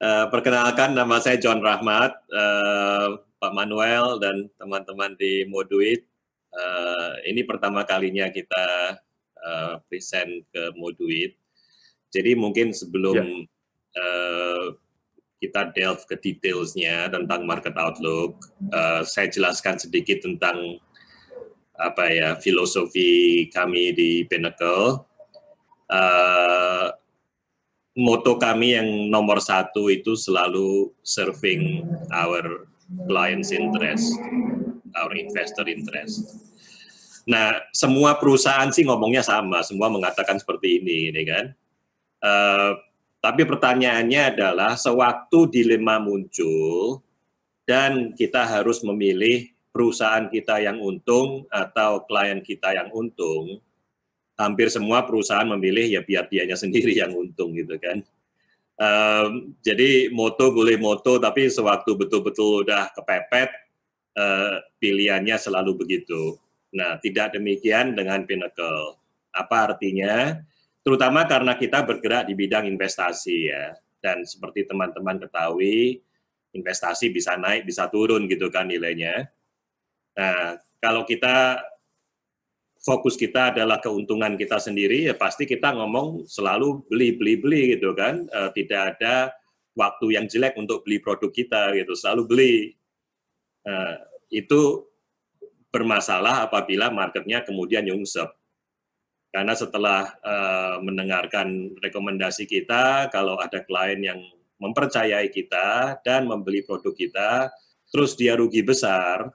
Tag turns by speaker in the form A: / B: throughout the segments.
A: Perkenalkan, nama saya John Rahmat, Pak Manuel dan teman-teman di Moduit. Ini pertama kalinya kita present ke Moduit. Jadi mungkin sebelum kita delve ke detailsnya tentang market outlook, saya jelaskan sedikit tentang filosofi kami di Pinnacle. Moto kami yang nomor satu itu selalu serving our clients interest, our investor interest. Nah, semua perusahaan sih ngomongnya sama, semua mengatakan seperti ini kan. Tapi pertanyaannya adalah sewaktu dilema muncul dan kita harus memilih perusahaan kita yang untung atau klien kita yang untung, hampir semua perusahaan memilih ya biar dianya sendiri yang untung gitu kan. Jadi moto boleh moto, tapi sewaktu betul-betul udah kepepet, pilihannya selalu begitu. Nah, tidak demikian dengan Pinnacle. Apa artinya? Terutama karena kita bergerak di bidang investasi ya. Dan seperti teman-teman ketahui, investasi bisa naik, bisa turun gitu kan nilainya. Nah, kalau kita fokus kita adalah keuntungan kita sendiri, ya pasti kita ngomong selalu beli gitu kan. Tidak ada waktu yang jelek untuk beli produk kita gitu, selalu beli. Itu bermasalah apabila marketnya kemudian nyungsep. Karena setelah mendengarkan rekomendasi kita, kalau ada klien yang mempercayai kita dan membeli produk kita, terus dia rugi besar,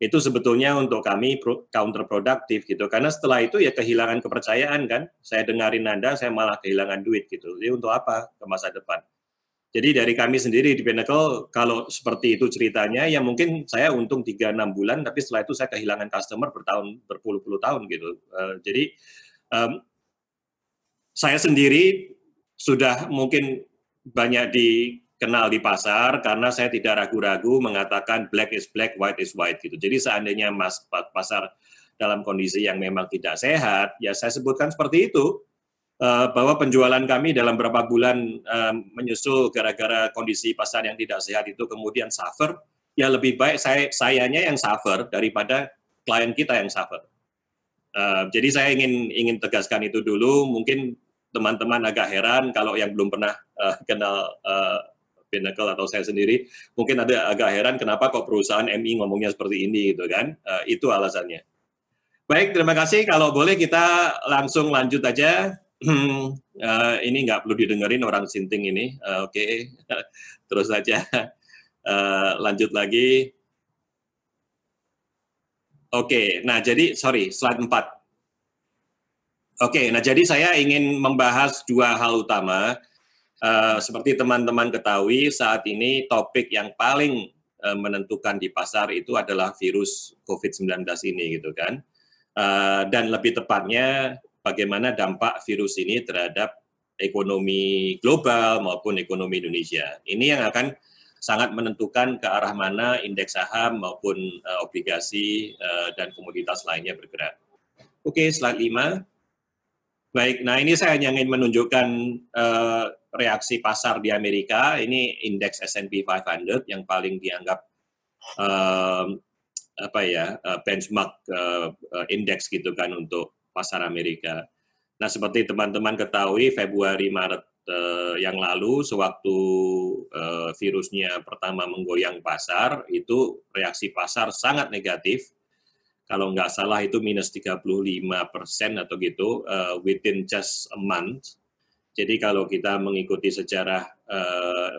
A: itu sebetulnya untuk kami counterproductive gitu, karena setelah itu ya kehilangan kepercayaan kan, saya dengarin Anda, saya malah kehilangan duit gitu, jadi untuk apa ke masa depan. Jadi dari kami sendiri di Pinnacle, kalau seperti itu ceritanya, ya mungkin saya untung 3-6 bulan, tapi setelah itu saya kehilangan customer berpuluh-puluh tahun gitu. Jadi saya sendiri sudah mungkin banyak dikenal di pasar karena saya tidak ragu-ragu mengatakan black is black, white is white gitu. Jadi seandainya pasar dalam kondisi yang memang tidak sehat, ya saya sebutkan seperti itu, bahwa penjualan kami dalam beberapa bulan menyusul gara-gara kondisi pasar yang tidak sehat itu kemudian suffer, ya lebih baik sayanya yang suffer daripada klien kita yang suffer. Jadi saya ingin tegaskan itu dulu. Mungkin teman-teman agak heran kalau yang belum pernah kenal Pinnacle atau saya sendiri, mungkin ada agak heran kenapa kok perusahaan MI ngomongnya seperti ini gitu kan. Itu alasannya. Baik, terima kasih. Kalau boleh kita langsung lanjut aja. Ini nggak perlu didengerin orang sinting ini. Oke. Terus saja. Lanjut lagi. Oke, nah jadi, slide 4. Oke, nah jadi saya ingin membahas dua hal utama. Seperti teman-teman ketahui, saat ini topik yang paling menentukan di pasar itu adalah virus COVID-19 ini gitu kan. Dan lebih tepatnya bagaimana dampak virus ini terhadap ekonomi global maupun ekonomi Indonesia. Ini yang akan sangat menentukan ke arah mana indeks saham maupun obligasi dan komoditas lainnya bergerak. Oke, slide 5. Baik, nah ini saya ingin menunjukkan reaksi pasar di Amerika. Ini indeks S&P 500 yang paling dianggap benchmark indeks gitu kan untuk pasar Amerika. Nah, seperti teman-teman ketahui, Februari Maret yang lalu sewaktu virusnya pertama menggoyang pasar, itu reaksi pasar sangat negatif. Kalau nggak salah itu minus 35% atau gitu within just a month. Jadi kalau kita mengikuti sejarah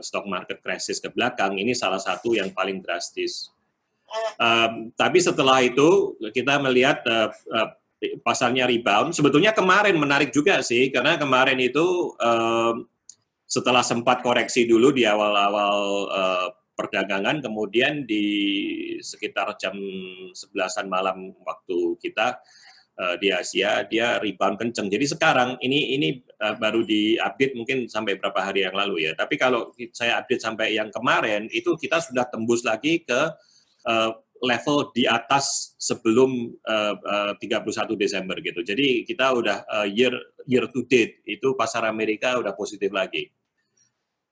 A: stock market crisis ke belakang, ini salah satu yang paling drastis. Tapi setelah itu kita melihat pasarnya rebound. Sebetulnya kemarin menarik juga sih, karena kemarin itu setelah sempat koreksi dulu di awal-awal perdagangan, kemudian di sekitar jam 11-an malam waktu kita di Asia, dia rebound kenceng. Jadi sekarang ini baru diupdate mungkin sampai berapa hari yang lalu ya. Tapi kalau saya update sampai yang kemarin, itu kita sudah tembus lagi ke level di atas sebelum 31 Desember gitu. Jadi kita udah year to date itu pasar Amerika udah positif lagi.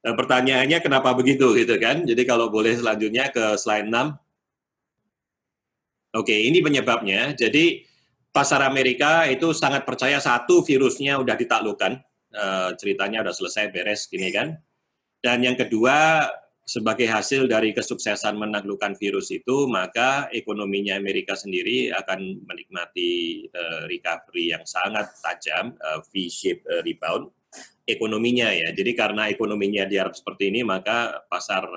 A: Pertanyaannya kenapa begitu gitu kan? Jadi kalau boleh selanjutnya ke slide 6. Oke, ini penyebabnya. Jadi pasar Amerika itu sangat percaya satu virusnya udah ditaklukkan, ceritanya udah selesai beres gini kan. Dan yang kedua, sebagai hasil dari kesuksesan menaklukkan virus itu, maka ekonominya Amerika sendiri akan menikmati recovery yang sangat tajam, V-shape rebound ekonominya ya. Jadi karena ekonominya diharap seperti ini, maka pasar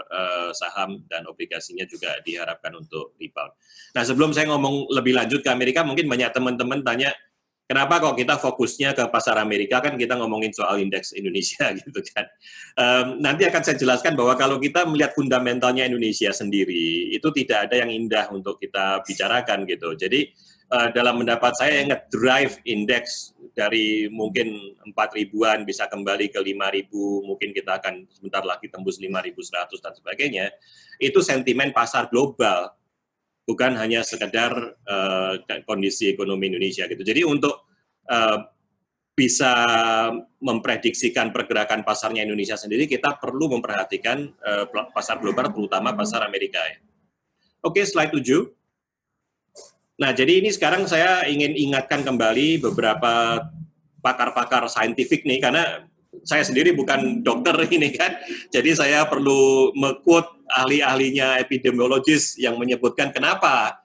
A: saham dan obligasinya juga diharapkan untuk rebound. Nah, sebelum saya ngomong lebih lanjut ke Amerika, mungkin banyak teman-teman tanya, kenapa kok kita fokusnya ke pasar Amerika, kan kita ngomongin soal indeks Indonesia gitu kan. Nanti akan saya jelaskan bahwa kalau kita melihat fundamentalnya Indonesia sendiri, itu tidak ada yang indah untuk kita bicarakan gitu. Jadi dalam pendapat saya yang nge-drive indeks dari mungkin 4.000-an bisa kembali ke 5.000, mungkin kita akan sebentar lagi tembus 5.100 dan sebagainya, itu sentimen pasar global, bukan hanya sekedar kondisi ekonomi Indonesia gitu. Jadi untuk bisa memprediksikan pergerakan pasarnya Indonesia sendiri, kita perlu memperhatikan pasar global, terutama pasar Amerika. Oke, slide 7. Nah, jadi ini sekarang saya ingin ingatkan kembali beberapa pakar-pakar saintifik nih, karena saya sendiri bukan dokter ini kan, jadi saya perlu me-quote ahli-ahlinya epidemiologis yang menyebutkan kenapa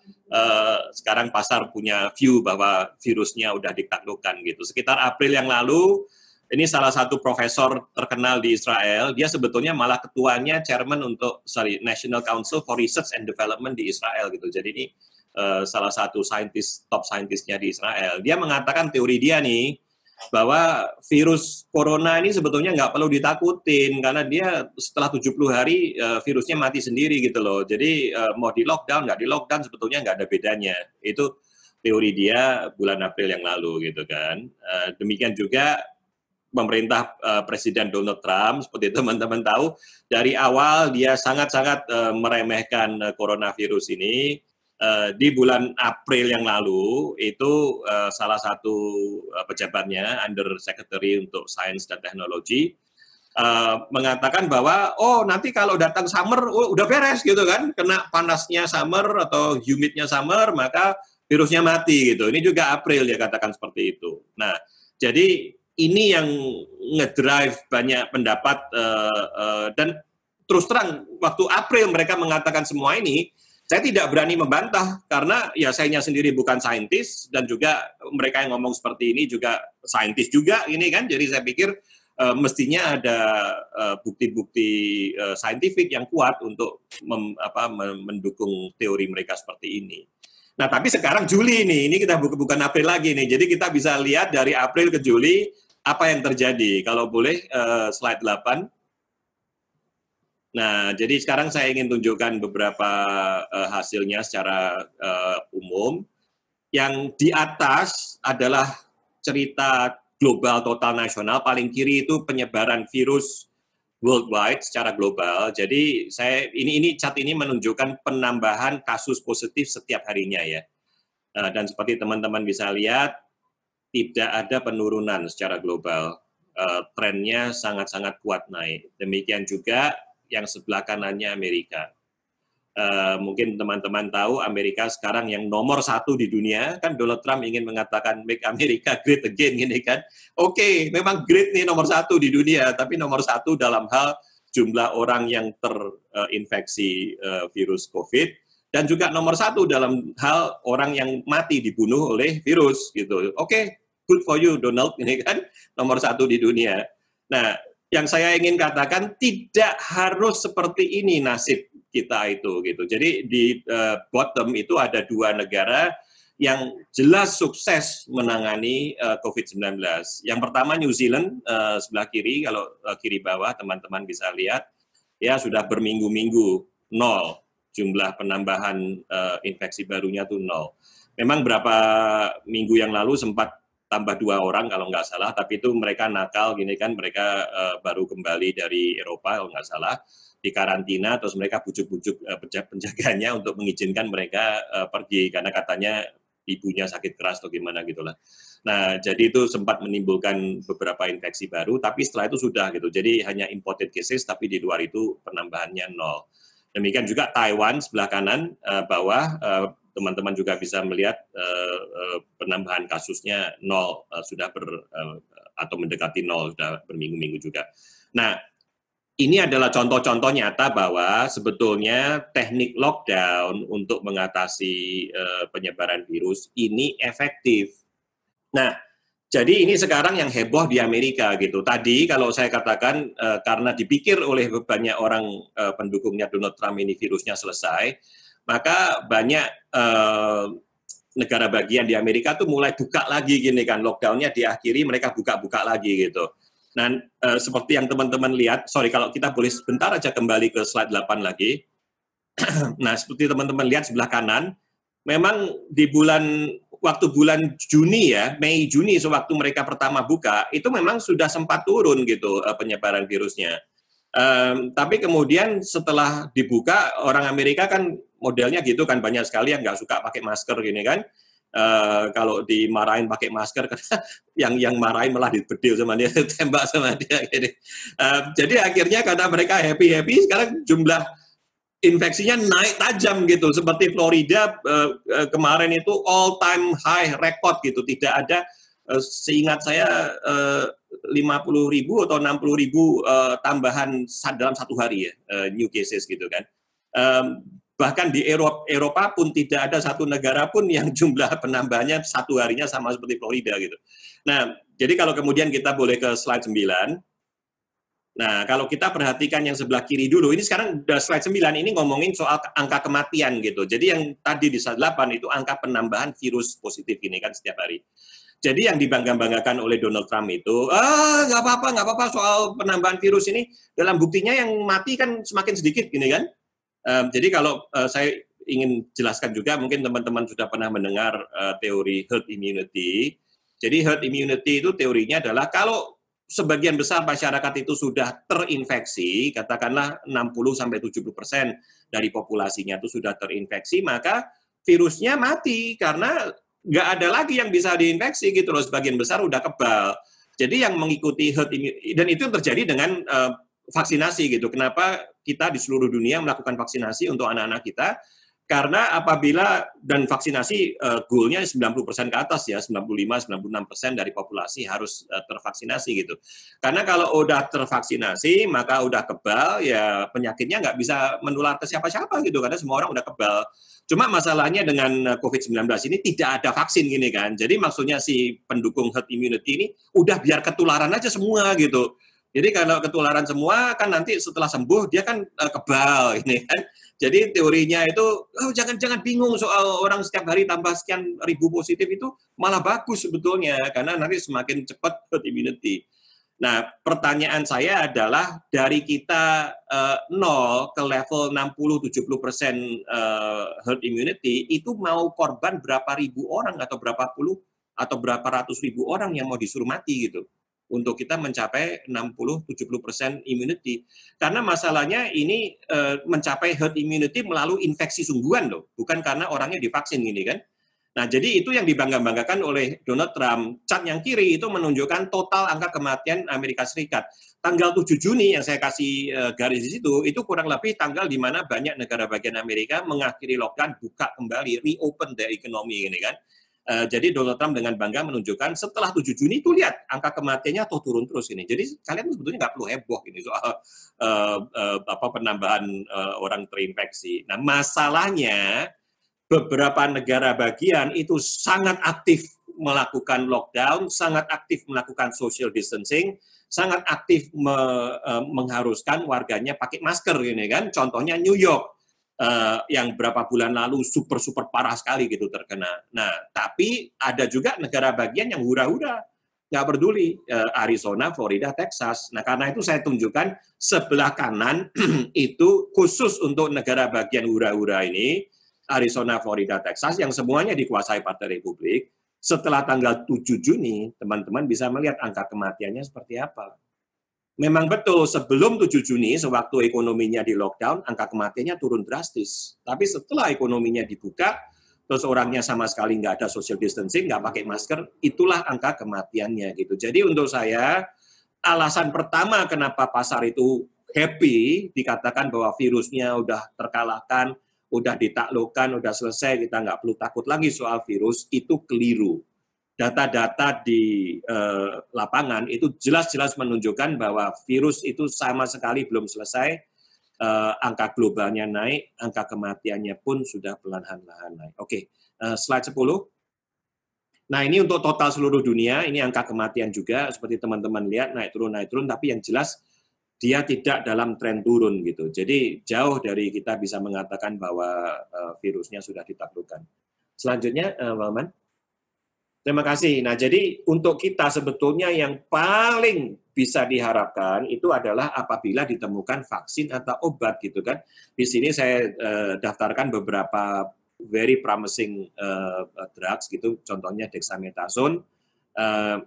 A: sekarang pasar punya view bahwa virusnya udah ditaklukkan gitu. Sekitar April yang lalu, ini salah satu profesor terkenal di Israel, dia sebetulnya malah ketuanya chairman untuk National Council for Research and Development di Israel gitu. Jadi ini salah satu top saintisnya di Israel. Dia mengatakan teori dia nih, bahwa virus corona ini sebetulnya nggak perlu ditakutin, karena dia setelah 70 hari virusnya mati sendiri gitu loh. Jadi mau di lockdown, nggak di lockdown, sebetulnya nggak ada bedanya. Itu teori dia bulan April yang lalu gitu kan. Demikian juga pemerintah Presiden Donald Trump, seperti teman-teman tahu, dari awal dia sangat-sangat meremehkan coronavirus ini. Di bulan April yang lalu itu salah satu pejabatnya, Under Secretary untuk Sains dan Teknologi, mengatakan bahwa nanti kalau datang summer udah beres gitu kan, kena panasnya summer atau humidnya summer, maka virusnya mati gitu. Ini juga April dia katakan seperti itu. Nah, jadi ini yang ngedrive banyak pendapat dan terus terang waktu April mereka mengatakan semua ini, saya tidak berani membantah karena ya saya sendiri bukan saintis dan juga mereka yang ngomong seperti ini juga saintis juga ini kan. Jadi saya pikir mestinya ada bukti-bukti saintifik yang kuat untuk mendukung teori mereka seperti ini. Nah, tapi sekarang Juli ini kita bukan April lagi nih. Jadi kita bisa lihat dari April ke Juli apa yang terjadi. Kalau boleh slide 8. Nah, jadi sekarang saya ingin tunjukkan beberapa hasilnya secara umum. Yang di atas adalah cerita global total nasional, paling kiri itu penyebaran virus worldwide secara global. Jadi ini chart ini menunjukkan penambahan kasus positif setiap harinya ya. Dan seperti teman-teman bisa lihat, tidak ada penurunan secara global. Trennya sangat-sangat kuat naik. Demikian juga yang sebelah kanannya Amerika. Mungkin teman-teman tahu Amerika sekarang yang nomor 1 di dunia, kan Donald Trump ingin mengatakan make America great again gini kan. Oke, memang great nih nomor 1 di dunia, tapi nomor 1 dalam hal jumlah orang yang terinfeksi virus COVID, dan juga nomor 1 dalam hal orang yang mati dibunuh oleh virus gitu. Oke, good for you Donald, ini kan nomor 1 di dunia. Nah, yang saya ingin katakan tidak harus seperti ini nasib kita itu gitu. Jadi di bottom itu ada 2 negara yang jelas sukses menangani COVID-19. Yang pertama New Zealand, sebelah kiri, kalau kiri bawah teman-teman bisa lihat, ya sudah berminggu-minggu 0, jumlah penambahan infeksi barunya tuh 0. Memang berapa minggu yang lalu sempat tambah 2 orang kalau nggak salah, tapi itu mereka nakal gini kan, mereka baru kembali dari Eropa kalau nggak salah, di karantina, terus mereka bujuk-bujuk penjaganya untuk mengizinkan mereka pergi, karena katanya ibunya sakit keras atau gimana gitulah. Nah, jadi itu sempat menimbulkan beberapa infeksi baru, tapi setelah itu sudah gitu. Jadi hanya imported cases, tapi di luar itu penambahannya 0. Demikian juga Taiwan sebelah kanan bawah, teman-teman juga bisa melihat penambahan kasusnya 0, sudah atau mendekati 0, sudah berminggu-minggu juga. Nah, ini adalah contoh-contoh nyata bahwa sebetulnya teknik lockdown untuk mengatasi penyebaran virus ini efektif. Nah, jadi ini sekarang yang heboh di Amerika gitu. Tadi kalau saya katakan karena dipikir oleh banyak orang pendukungnya Donald Trump ini virusnya selesai, maka banyak negara bagian di Amerika tuh mulai buka lagi gini kan, lockdown-nya diakhiri, mereka buka-buka lagi gitu. Nah, seperti yang teman-teman lihat, sorry kalau kita boleh sebentar aja kembali ke slide 8 lagi. Nah, seperti teman-teman lihat sebelah kanan, memang di waktu bulan Juni ya, Mei Juni sewaktu mereka pertama buka, itu memang sudah sempat turun gitu penyebaran virusnya. Tapi kemudian setelah dibuka, orang Amerika kan modelnya gitu kan, banyak sekali yang nggak suka pakai masker gini kan. Kalau dimarahin pakai masker, yang marahin malah dibedil sama dia, tembak sama dia. Gitu. Jadi akhirnya karena mereka happy, sekarang jumlah infeksinya naik tajam gitu. Seperti Florida kemarin itu all time high record gitu. Tidak ada, seingat saya 50.000 atau 60.000 tambahan dalam satu hari ya, new cases gitu kan. Bahkan di Eropa pun tidak ada satu negara pun yang jumlah penambahannya satu harinya sama seperti Florida gitu. Nah, jadi kalau kemudian kita boleh ke slide 9. Nah, kalau kita perhatikan yang sebelah kiri dulu, ini sekarang udah slide 9 ini ngomongin soal angka kematian gitu. Jadi yang tadi di slide 8 itu angka penambahan virus positif ini kan setiap hari. Jadi yang dibangga-banggakan oleh Donald Trump itu, nggak apa-apa soal penambahan virus ini, dalam buktinya yang mati kan semakin sedikit gini kan. Jadi kalau saya ingin jelaskan juga, mungkin teman-teman sudah pernah mendengar teori herd immunity. Jadi herd immunity itu teorinya adalah kalau sebagian besar masyarakat itu sudah terinfeksi, katakanlah 60-70% dari populasinya itu sudah terinfeksi, maka virusnya mati karena nggak ada lagi yang bisa diinfeksi gitu loh, sebagian besar udah kebal. Jadi yang mengikuti herd immunity, dan itu terjadi dengan vaksinasi gitu. Kenapa kita di seluruh dunia melakukan vaksinasi untuk anak-anak kita? Karena apabila, dan vaksinasi goalnya 90% ke atas ya, 95-96% dari populasi harus tervaksinasi gitu. Karena kalau udah tervaksinasi, maka udah kebal, ya penyakitnya nggak bisa menular ke siapa-siapa gitu, karena semua orang udah kebal. Cuma masalahnya dengan COVID-19 ini tidak ada vaksin gini kan. Jadi maksudnya si pendukung herd immunity ini udah biar ketularan aja semua gitu. Jadi kalau ketularan semua kan nanti setelah sembuh dia kan kebal ini kan. Jadi teorinya itu jangan bingung soal orang setiap hari tambah sekian ribu positif, itu malah bagus sebetulnya karena nanti semakin cepat herd immunity. Nah, pertanyaan saya adalah dari kita 0 ke level 60-70% herd immunity, itu mau korban berapa ribu orang atau berapa puluh atau berapa ratus ribu orang yang mau disuruh mati gitu untuk kita mencapai 60-70% immunity. Karena masalahnya ini mencapai herd immunity melalui infeksi sungguhan loh, bukan karena orangnya divaksin gini kan. Nah, jadi itu yang dibangga-banggakan oleh Donald Trump. Chart yang kiri itu menunjukkan total angka kematian Amerika Serikat. Tanggal 7 Juni yang saya kasih garis di situ, itu kurang lebih tanggal di mana banyak negara bagian Amerika mengakhiri lockdown, buka kembali, reopen the economy ini kan. Jadi Donald Trump dengan bangga menunjukkan setelah 7 Juni itu lihat angka kematiannya tuh turun terus ini. Jadi kalian sebetulnya nggak perlu heboh ini soal penambahan orang terinfeksi. Nah, masalahnya beberapa negara bagian itu sangat aktif melakukan lockdown, sangat aktif melakukan social distancing, sangat aktif mengharuskan warganya pakai masker ini kan. Contohnya New York. Yang berapa bulan lalu super parah sekali gitu terkena. Nah, tapi ada juga negara bagian yang hura-hura, nggak peduli, Arizona, Florida, Texas. Nah, karena itu saya tunjukkan sebelah kanan itu khusus untuk negara bagian hura-hura ini, Arizona, Florida, Texas, yang semuanya dikuasai Partai Republik. Setelah tanggal 7 Juni, teman-teman bisa melihat angka kematiannya seperti apa. Memang betul, sebelum 7 Juni, sewaktu ekonominya di lockdown, angka kematiannya turun drastis. Tapi setelah ekonominya dibuka, terus orangnya sama sekali nggak ada social distancing, nggak pakai masker, itulah angka kematiannya gitu. Jadi untuk saya, alasan pertama kenapa pasar itu happy, dikatakan bahwa virusnya udah terkalahkan, udah ditaklukkan, udah selesai, kita nggak perlu takut lagi soal virus, itu keliru. Data-data di lapangan itu jelas-jelas menunjukkan bahwa virus itu sama sekali belum selesai, angka globalnya naik, angka kematiannya pun sudah perlahan-lahan naik. Oke, slide 10. Nah, ini untuk total seluruh dunia, ini angka kematian juga, seperti teman-teman lihat, naik turun, tapi yang jelas dia tidak dalam tren turun gitu. Jadi jauh dari kita bisa mengatakan bahwa virusnya sudah ditaklukkan. Selanjutnya, Maman. Terima kasih. Nah, jadi untuk kita sebetulnya yang paling bisa diharapkan itu adalah apabila ditemukan vaksin atau obat gitu kan. Di sini saya daftarkan beberapa very promising drugs gitu, contohnya dexamethasone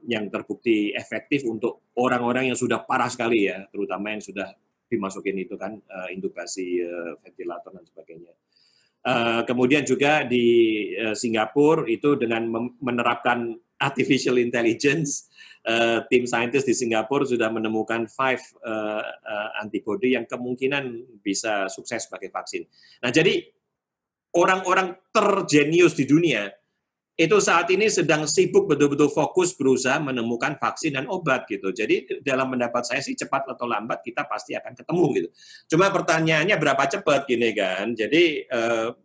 A: yang terbukti efektif untuk orang-orang yang sudah parah sekali ya, terutama yang sudah dimasukin itu kan intubasi ventilator dan sebagainya. Kemudian juga di Singapura itu dengan menerapkan artificial intelligence, tim saintis di Singapura sudah menemukan 5 antibody yang kemungkinan bisa sukses sebagai vaksin. Nah, jadi orang-orang terjenius di dunia itu saat ini sedang sibuk betul-betul fokus berusaha menemukan vaksin dan obat gitu. Jadi dalam pendapat saya sih cepat atau lambat kita pasti akan ketemu gitu. Cuma pertanyaannya berapa cepat gini kan. Jadi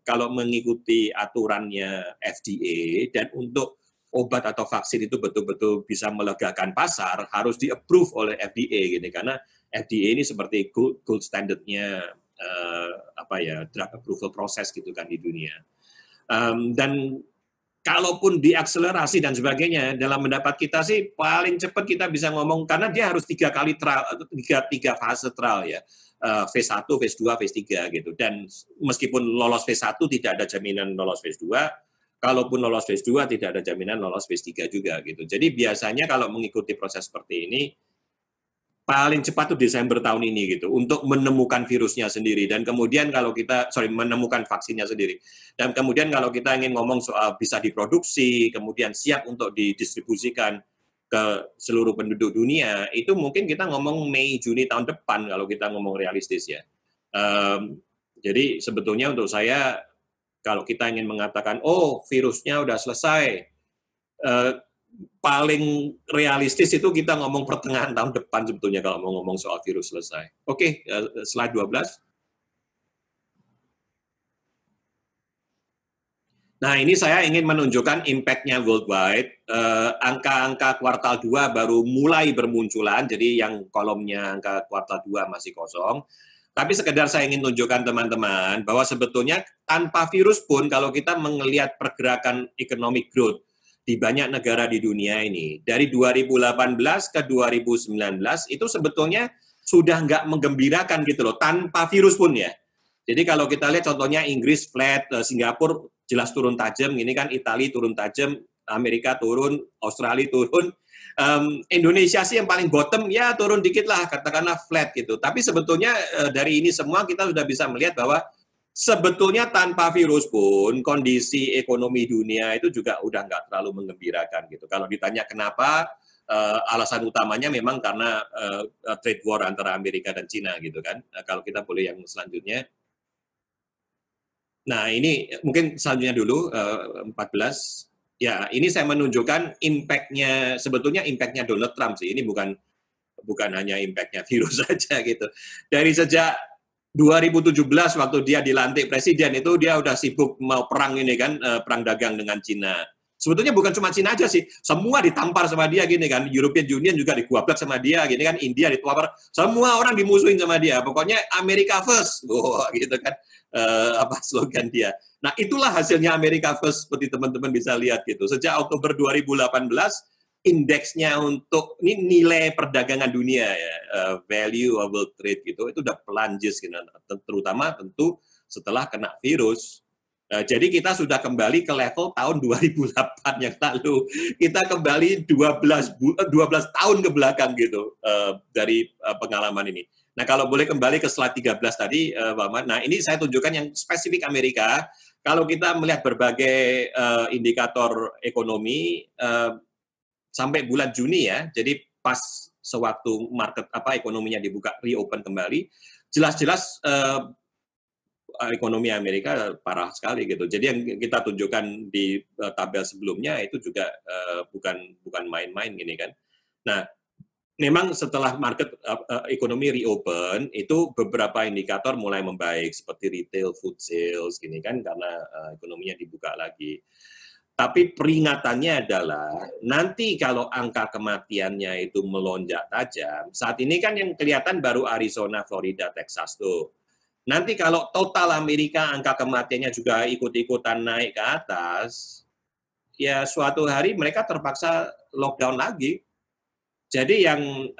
A: kalau mengikuti aturannya FDA dan untuk obat atau vaksin itu betul-betul bisa melegakan pasar harus di-approve oleh FDA gini, karena FDA ini seperti gold standardnya drug approval process gitu kan di dunia. Dan kalaupun diakselerasi dan sebagainya, dalam pendapat kita sih paling cepat kita bisa ngomong, karena dia harus 3 kali trial, 3 fase trial ya, phase 1, phase 2, phase 3 gitu. Dan meskipun lolos phase 1 tidak ada jaminan lolos phase 2, kalaupun lolos phase 2 tidak ada jaminan lolos phase 3 juga gitu. Jadi biasanya kalau mengikuti proses seperti ini, paling cepat tuh Desember tahun ini gitu untuk menemukan virusnya sendiri, dan kemudian kalau kita menemukan vaksinnya sendiri, dan kemudian kalau kita ingin ngomong soal bisa diproduksi kemudian siap untuk didistribusikan ke seluruh penduduk dunia, itu mungkin kita ngomong Mei Juni tahun depan kalau kita ngomong realistis ya. Jadi sebetulnya untuk saya kalau kita ingin mengatakan oh virusnya udah selesai, paling realistis itu kita ngomong pertengahan tahun depan sebetulnya kalau mau ngomong soal virus selesai. Oke, slide 12. Nah, ini saya ingin menunjukkan impact-nya worldwide. Angka-angka kuartal 2 baru mulai bermunculan, jadi yang kolomnya angka kuartal 2 masih kosong. Tapi sekedar saya ingin tunjukkan teman-teman bahwa sebetulnya tanpa virus pun kalau kita melihat pergerakan economic growth di banyak negara di dunia ini, dari 2018 ke 2019 itu sebetulnya sudah nggak menggembirakan gitu loh, tanpa virus pun ya. Jadi kalau kita lihat contohnya Inggris flat, Singapura jelas turun tajam, ini kan Italia turun tajam, Amerika turun, Australia turun, Indonesia sih yang paling bottom ya turun dikit lah, katakanlah flat gitu. Tapi sebetulnya dari ini semua kita sudah bisa melihat bahwa sebetulnya tanpa virus pun kondisi ekonomi dunia itu juga udah nggak terlalu menggembirakan gitu. Kalau ditanya kenapa, alasan utamanya memang karena trade war antara Amerika dan Cina gitu kan. Kalau kita boleh yang selanjutnya. Nah ini mungkin selanjutnya dulu 14. Ya, ini saya menunjukkan impact-nya, sebetulnya impact-nya Donald Trump sih. Ini bukan hanya impact-nya virus saja gitu. Dari sejak 2017 waktu dia dilantik presiden itu dia udah sibuk mau perang ini kan, perang dagang dengan Cina. Sebetulnya bukan cuma Cina aja sih, semua ditampar sama dia gini kan. European Union juga diguablak sama dia gini kan, India ditampar, semua orang dimusuhin sama dia. Pokoknya America first, gitu kan. Slogan dia. Nah, itulah hasilnya America First seperti teman-teman bisa lihat gitu. Sejak Oktober 2018 indeksnya untuk ini nilai perdagangan dunia ya, value of world trade gitu, itu udah plunges gitu, terutama tentu setelah kena virus. Jadi kita sudah kembali ke level tahun 2008 yang lalu. Kita kembali 12 tahun ke belakang gitu dari pengalaman ini. Nah, kalau boleh kembali ke slide 13 tadi, Pak Ahmad. Nah, ini saya tunjukkan yang spesifik Amerika. Kalau kita melihat berbagai indikator ekonomi sampai bulan Juni ya, jadi pas sewaktu market ekonominya dibuka reopen kembali, jelas-jelas ekonomi Amerika parah sekali gitu. Jadi yang kita tunjukkan di tabel sebelumnya itu juga bukan main-main gini kan. Nah, memang setelah market ekonomi reopen itu beberapa indikator mulai membaik seperti retail, food sales gini kan karena ekonominya dibuka lagi. Tapi peringatannya adalah nanti kalau angka kematiannya itu melonjak tajam, saat ini kan yang kelihatan baru Arizona, Florida, Texas tuh. Nanti kalau total Amerika angka kematiannya juga ikut-ikutan naik ke atas, ya suatu hari mereka terpaksa lockdown lagi. Jadi yang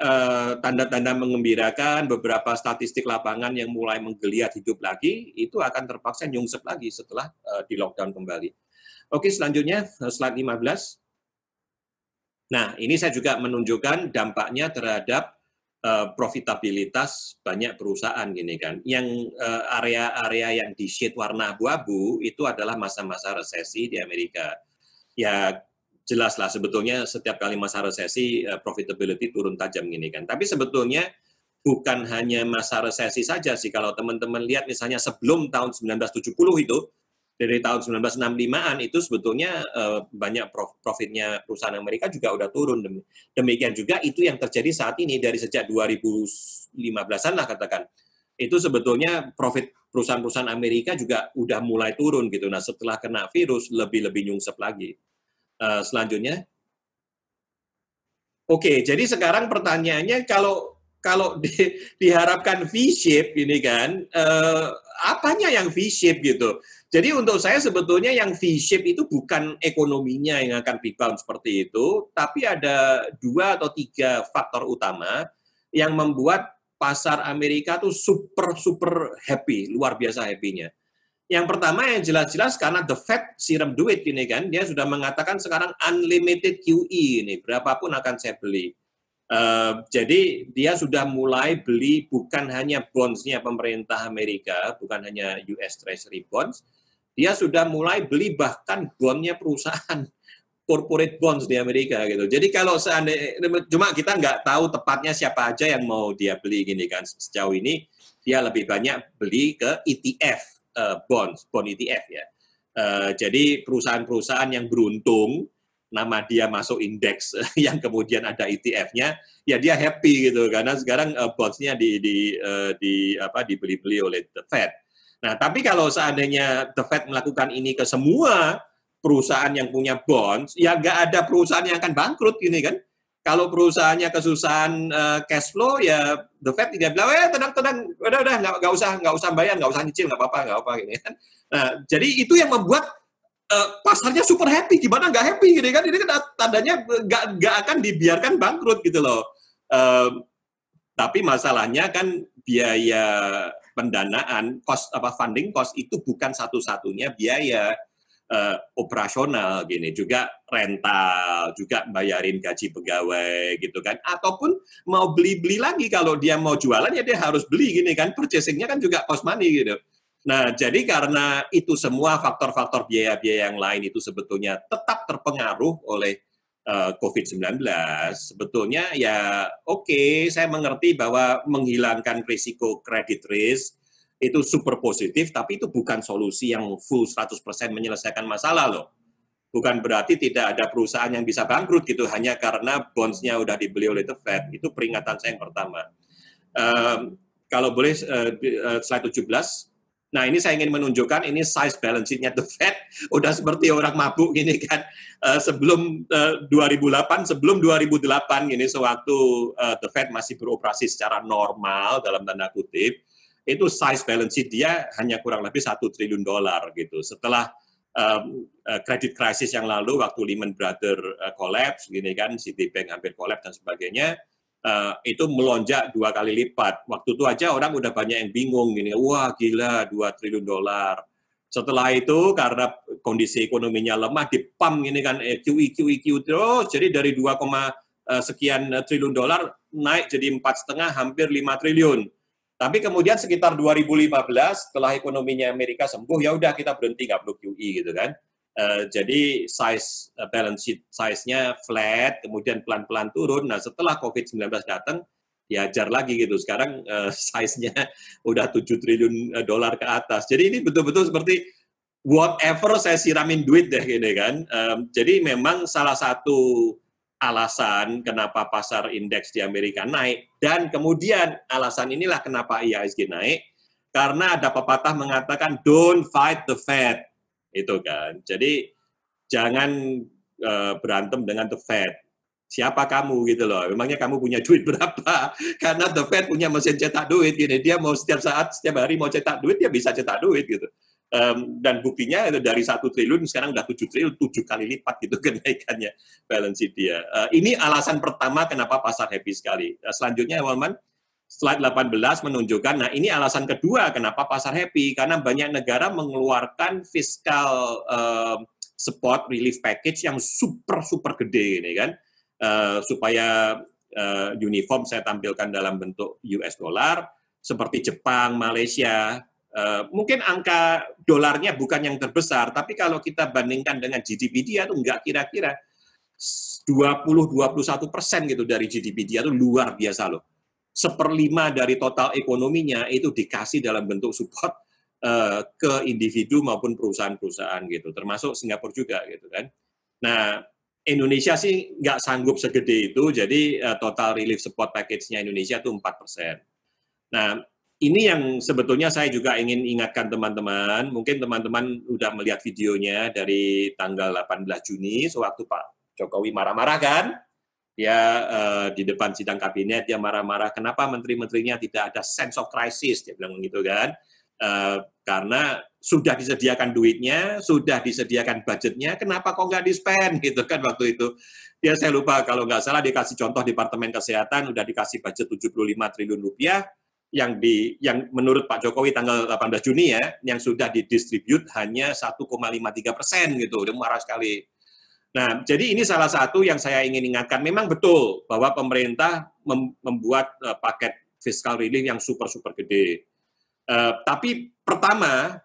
A: tanda-tanda mengembirakan, beberapa statistik lapangan yang mulai menggeliat hidup lagi, itu akan terpaksa nyungsep lagi setelah di lockdown kembali. Oke, selanjutnya slide 15. Nah, ini saya juga menunjukkan dampaknya terhadap profitabilitas banyak perusahaan gini kan. Yang area-area yang di shade warna abu-abu itu adalah masa-masa resesi di Amerika. Ya jelaslah sebetulnya setiap kali masa resesi profitability turun tajam gini kan. Tapi sebetulnya bukan hanya masa resesi saja sih. Kalau teman-teman lihat misalnya sebelum tahun 1970 itu, dari tahun 1965-an itu sebetulnya banyak profitnya perusahaan Amerika juga udah turun. Demikian juga itu yang terjadi saat ini dari sejak 2015-an lah katakan. Itu sebetulnya profit perusahaan-perusahaan Amerika juga udah mulai turun gitu. Nah setelah kena virus lebih-lebih nyungsep lagi. Selanjutnya. Oke, jadi sekarang pertanyaannya kalau diharapkan V-shape ini kan, apanya yang V-shape gitu. Jadi untuk saya sebetulnya yang V-shape itu bukan ekonominya yang akan rebound seperti itu, tapi ada 2 atau 3 faktor utama yang membuat pasar Amerika tuh super happy, luar biasa happy-nya. Yang pertama yang jelas-jelas karena the Fed siram duit ini kan, dia sudah mengatakan sekarang unlimited QE ini, berapapun akan saya beli. Jadi dia sudah mulai beli bukan hanya bonds-nya pemerintah Amerika, bukan hanya US Treasury bonds, dia sudah mulai beli bahkan bond-nya perusahaan corporate bonds di Amerika gitu. Jadi kalau seandainya, cuma kita nggak tahu tepatnya siapa aja yang mau dia beli gini kan. Sejauh ini dia lebih banyak beli ke ETF bond ETF ya. Jadi perusahaan-perusahaan yang beruntung nama dia masuk indeks yang kemudian ada ETF-nya, ya dia happy gitu karena sekarang bonds-nya dibeli-beli oleh the Fed. Nah, tapi kalau seandainya the Fed melakukan ini ke semua perusahaan yang punya bonds, ya nggak ada perusahaan yang akan bangkrut ini kan. Kalau perusahaannya kesusahan cash flow, ya the Fed tidak bilang, tenang, udah nggak usah bayar, nggak usah nyicil, nggak apa-apa gini kan. Nah, jadi itu yang membuat pasarnya super happy. Gimana nggak happy gini kan? Ini kan tandanya nggak akan dibiarkan bangkrut gitu loh. Tapi masalahnya kan biaya pendanaan, funding cost itu bukan satu-satunya biaya operasional gini, juga rental, juga bayarin gaji pegawai gitu kan, ataupun mau beli lagi kalau dia mau jualan ya dia harus beli gini kan, purchasing-nya kan juga cost money gitu. Nah, jadi karena itu semua faktor-faktor biaya-biaya yang lain itu sebetulnya tetap terpengaruh oleh COVID-19, sebetulnya ya oke, saya mengerti bahwa menghilangkan risiko credit risk itu super positif, tapi itu bukan solusi yang full 100% menyelesaikan masalah loh. Bukan berarti tidak ada perusahaan yang bisa bangkrut gitu, hanya karena bonds-nya udah dibeli oleh the Fed. Itu peringatan saya yang pertama. Kalau boleh slide 17. Nah, ini saya ingin menunjukkan ini size balance sheet-nya the Fed udah seperti orang mabuk gini kan. Sebelum 2008, sebelum 2008 gini sewaktu the Fed masih beroperasi secara normal dalam tanda kutip, itu size balance sheet dia hanya kurang lebih $1 triliun gitu. Setelah credit crisis yang lalu waktu Lehman Brothers collapse gini kan, Citibank hampir collapse dan sebagainya, itu melonjak 2 kali lipat. Waktu itu aja orang udah banyak yang bingung gini, wah gila $2 triliun. Setelah itu karena kondisi ekonominya lemah, dipam ini kan QE terus, jadi dari 2, sekian triliun dolar naik jadi 4,5 hampir 5 triliun. Tapi kemudian sekitar 2015 setelah ekonominya Amerika sembuh, ya udah kita berhenti nggak perlu QE gitu kan. Jadi balance sheet size-nya flat, kemudian pelan-pelan turun. Nah setelah COVID-19 datang, diajar lagi gitu. Sekarang size-nya udah 7 triliun dolar ke atas. Jadi ini betul-betul seperti whatever saya siramin duit deh gini kan. Jadi memang salah satu alasan kenapa pasar indeks di Amerika naik, dan kemudian alasan inilah kenapa IHSG naik, karena ada pepatah mengatakan don't fight the Fed, itu kan. Jadi jangan berantem dengan the Fed. Siapa kamu gitu loh, memangnya kamu punya duit berapa? Karena the Fed punya mesin cetak duit, gini, dia mau setiap saat, setiap hari mau cetak duit, dia bisa cetak duit gitu. Dan buktinya dari 1 triliun sekarang udah 7 triliun, 7 kali lipat gitu kenaikannya balance sheet dia. Ini alasan pertama kenapa pasar happy sekali. Selanjutnya teman-teman, slide 18 menunjukkan, nah ini alasan kedua kenapa pasar happy, karena banyak negara mengeluarkan fiscal support relief package yang super gede ini kan, supaya uniform saya tampilkan dalam bentuk US dollar, seperti Jepang, Malaysia. Mungkin angka dolarnya bukan yang terbesar, tapi kalau kita bandingkan dengan GDP dia itu enggak, kira-kira 20-21% gitu dari GDP dia itu luar biasa loh. 1/5 dari total ekonominya itu dikasih dalam bentuk support ke individu maupun perusahaan-perusahaan gitu, termasuk Singapura juga gitu kan. Nah, Indonesia sih nggak sanggup segede itu, jadi total relief support package-nya Indonesia itu 4%. Nah, ini yang sebetulnya saya juga ingin ingatkan teman-teman, mungkin teman-teman udah melihat videonya dari tanggal 18 Juni, sewaktu Pak Jokowi marah-marah kan, dia di depan sidang kabinet, dia marah-marah, kenapa menteri-menterinya tidak ada sense of crisis, dia bilang gitu kan, karena sudah disediakan duitnya, sudah disediakan budgetnya, kenapa kok nggak di-spend gitu kan waktu itu. Ya saya lupa, kalau nggak salah dikasih contoh Departemen Kesehatan, udah dikasih budget 75 triliun rupiah, yang menurut Pak Jokowi tanggal 18 Juni ya, yang sudah didistribute hanya 1,53% gitu, dia marah sekali. Nah, jadi ini salah satu yang saya ingin ingatkan, memang betul bahwa pemerintah membuat paket fiscal relief yang super gede. Tapi pertama,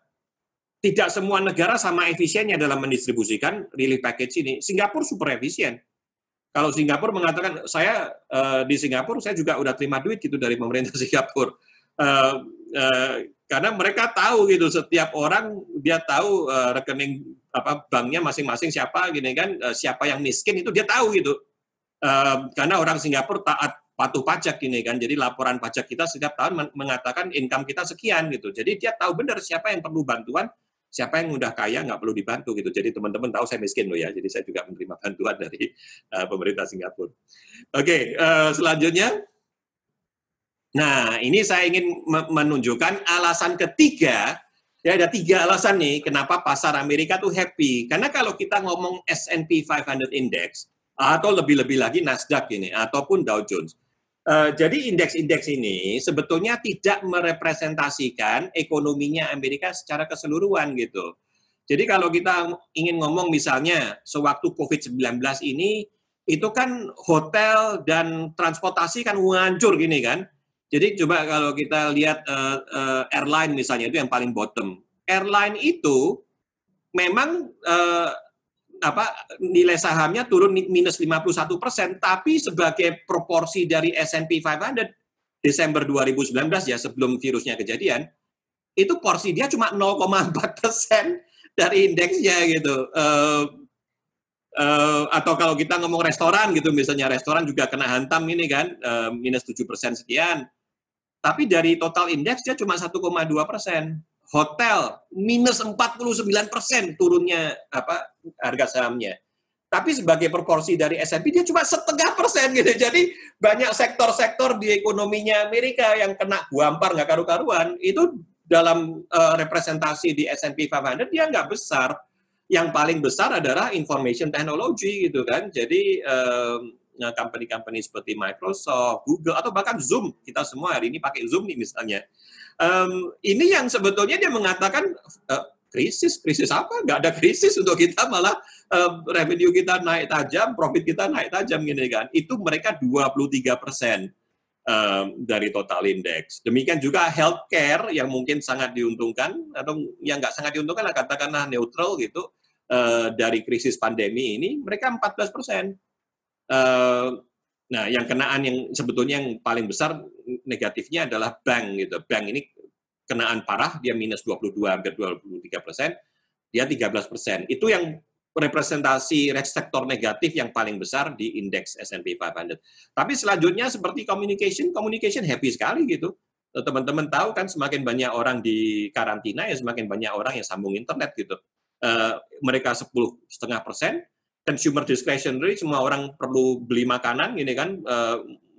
A: tidak semua negara sama efisiennya dalam mendistribusikan relief package ini. Singapura super efisien. Kalau Singapura mengatakan, saya di Singapura saya juga udah terima duit gitu dari pemerintah Singapura. Karena mereka tahu gitu, setiap orang dia tahu rekening banknya masing-masing siapa gini kan, siapa yang miskin itu dia tahu gitu. Karena orang Singapura taat patuh pajak gini kan, jadi laporan pajak kita setiap tahun mengatakan income kita sekian gitu. Jadi dia tahu benar siapa yang perlu bantuan, siapa yang udah kaya nggak perlu dibantu gitu. Jadi teman-teman tahu saya miskin loh ya, jadi saya juga menerima bantuan dari pemerintah Singapura. Oke, selanjutnya. Nah, ini saya ingin menunjukkan alasan ketiga, ya ada 3 alasan nih kenapa pasar Amerika tuh happy. Karena kalau kita ngomong S&P 500 Index, atau lebih-lebih lagi Nasdaq ini, ataupun Dow Jones. Jadi indeks-indeks ini sebetulnya tidak merepresentasikan ekonominya Amerika secara keseluruhan gitu. Jadi kalau kita ingin ngomong misalnya sewaktu COVID-19 ini, itu kan hotel dan transportasi kan hancur gini kan. Jadi coba kalau kita lihat airline misalnya, itu yang paling bottom. Airline itu memang nilai sahamnya turun minus 51%, tapi sebagai proporsi dari S&P 500 Desember 2019 ya, sebelum virusnya kejadian, itu porsi dia cuma 0,4% dari indeksnya gitu. Atau kalau kita ngomong restoran gitu, misalnya restoran juga kena hantam ini kan, minus 7% sekian. Tapi dari total indeks dia cuma 1,2%. Hotel minus 49% turunnya harga sahamnya. Tapi sebagai proporsi dari S&P dia cuma 0,5% gitu. Jadi banyak sektor-sektor di ekonominya Amerika yang kena gampar nggak karu-karuan. Itu dalam representasi di S&P 500 dia nggak besar. Yang paling besar adalah information technology gitu kan. Jadi company-company seperti Microsoft, Google, atau bahkan Zoom. Kita semua hari ini pakai Zoom nih misalnya. Ini yang sebetulnya dia mengatakan krisis apa? Nggak ada krisis untuk kita, malah revenue kita naik tajam, profit kita naik tajam gini kan. Itu mereka 23% dari total indeks. Demikian juga healthcare yang mungkin sangat diuntungkan atau yang nggak sangat diuntungkan, katakanlah neutral gitu dari krisis pandemi ini, mereka 14%. Nah, yang kenaan yang sebetulnya yang paling besar negatifnya adalah bank gitu. Bank ini kenaan parah, dia minus 22 hampir 23%, dia 13%. Itu yang representasi sektor negatif yang paling besar di indeks S&P 500. Tapi selanjutnya seperti communication happy sekali gitu. Teman-teman tahu kan semakin banyak orang di karantina ya semakin banyak orang yang sambung internet gitu. Mereka 10,5%, consumer discretionary, semua orang perlu beli makanan gini kan,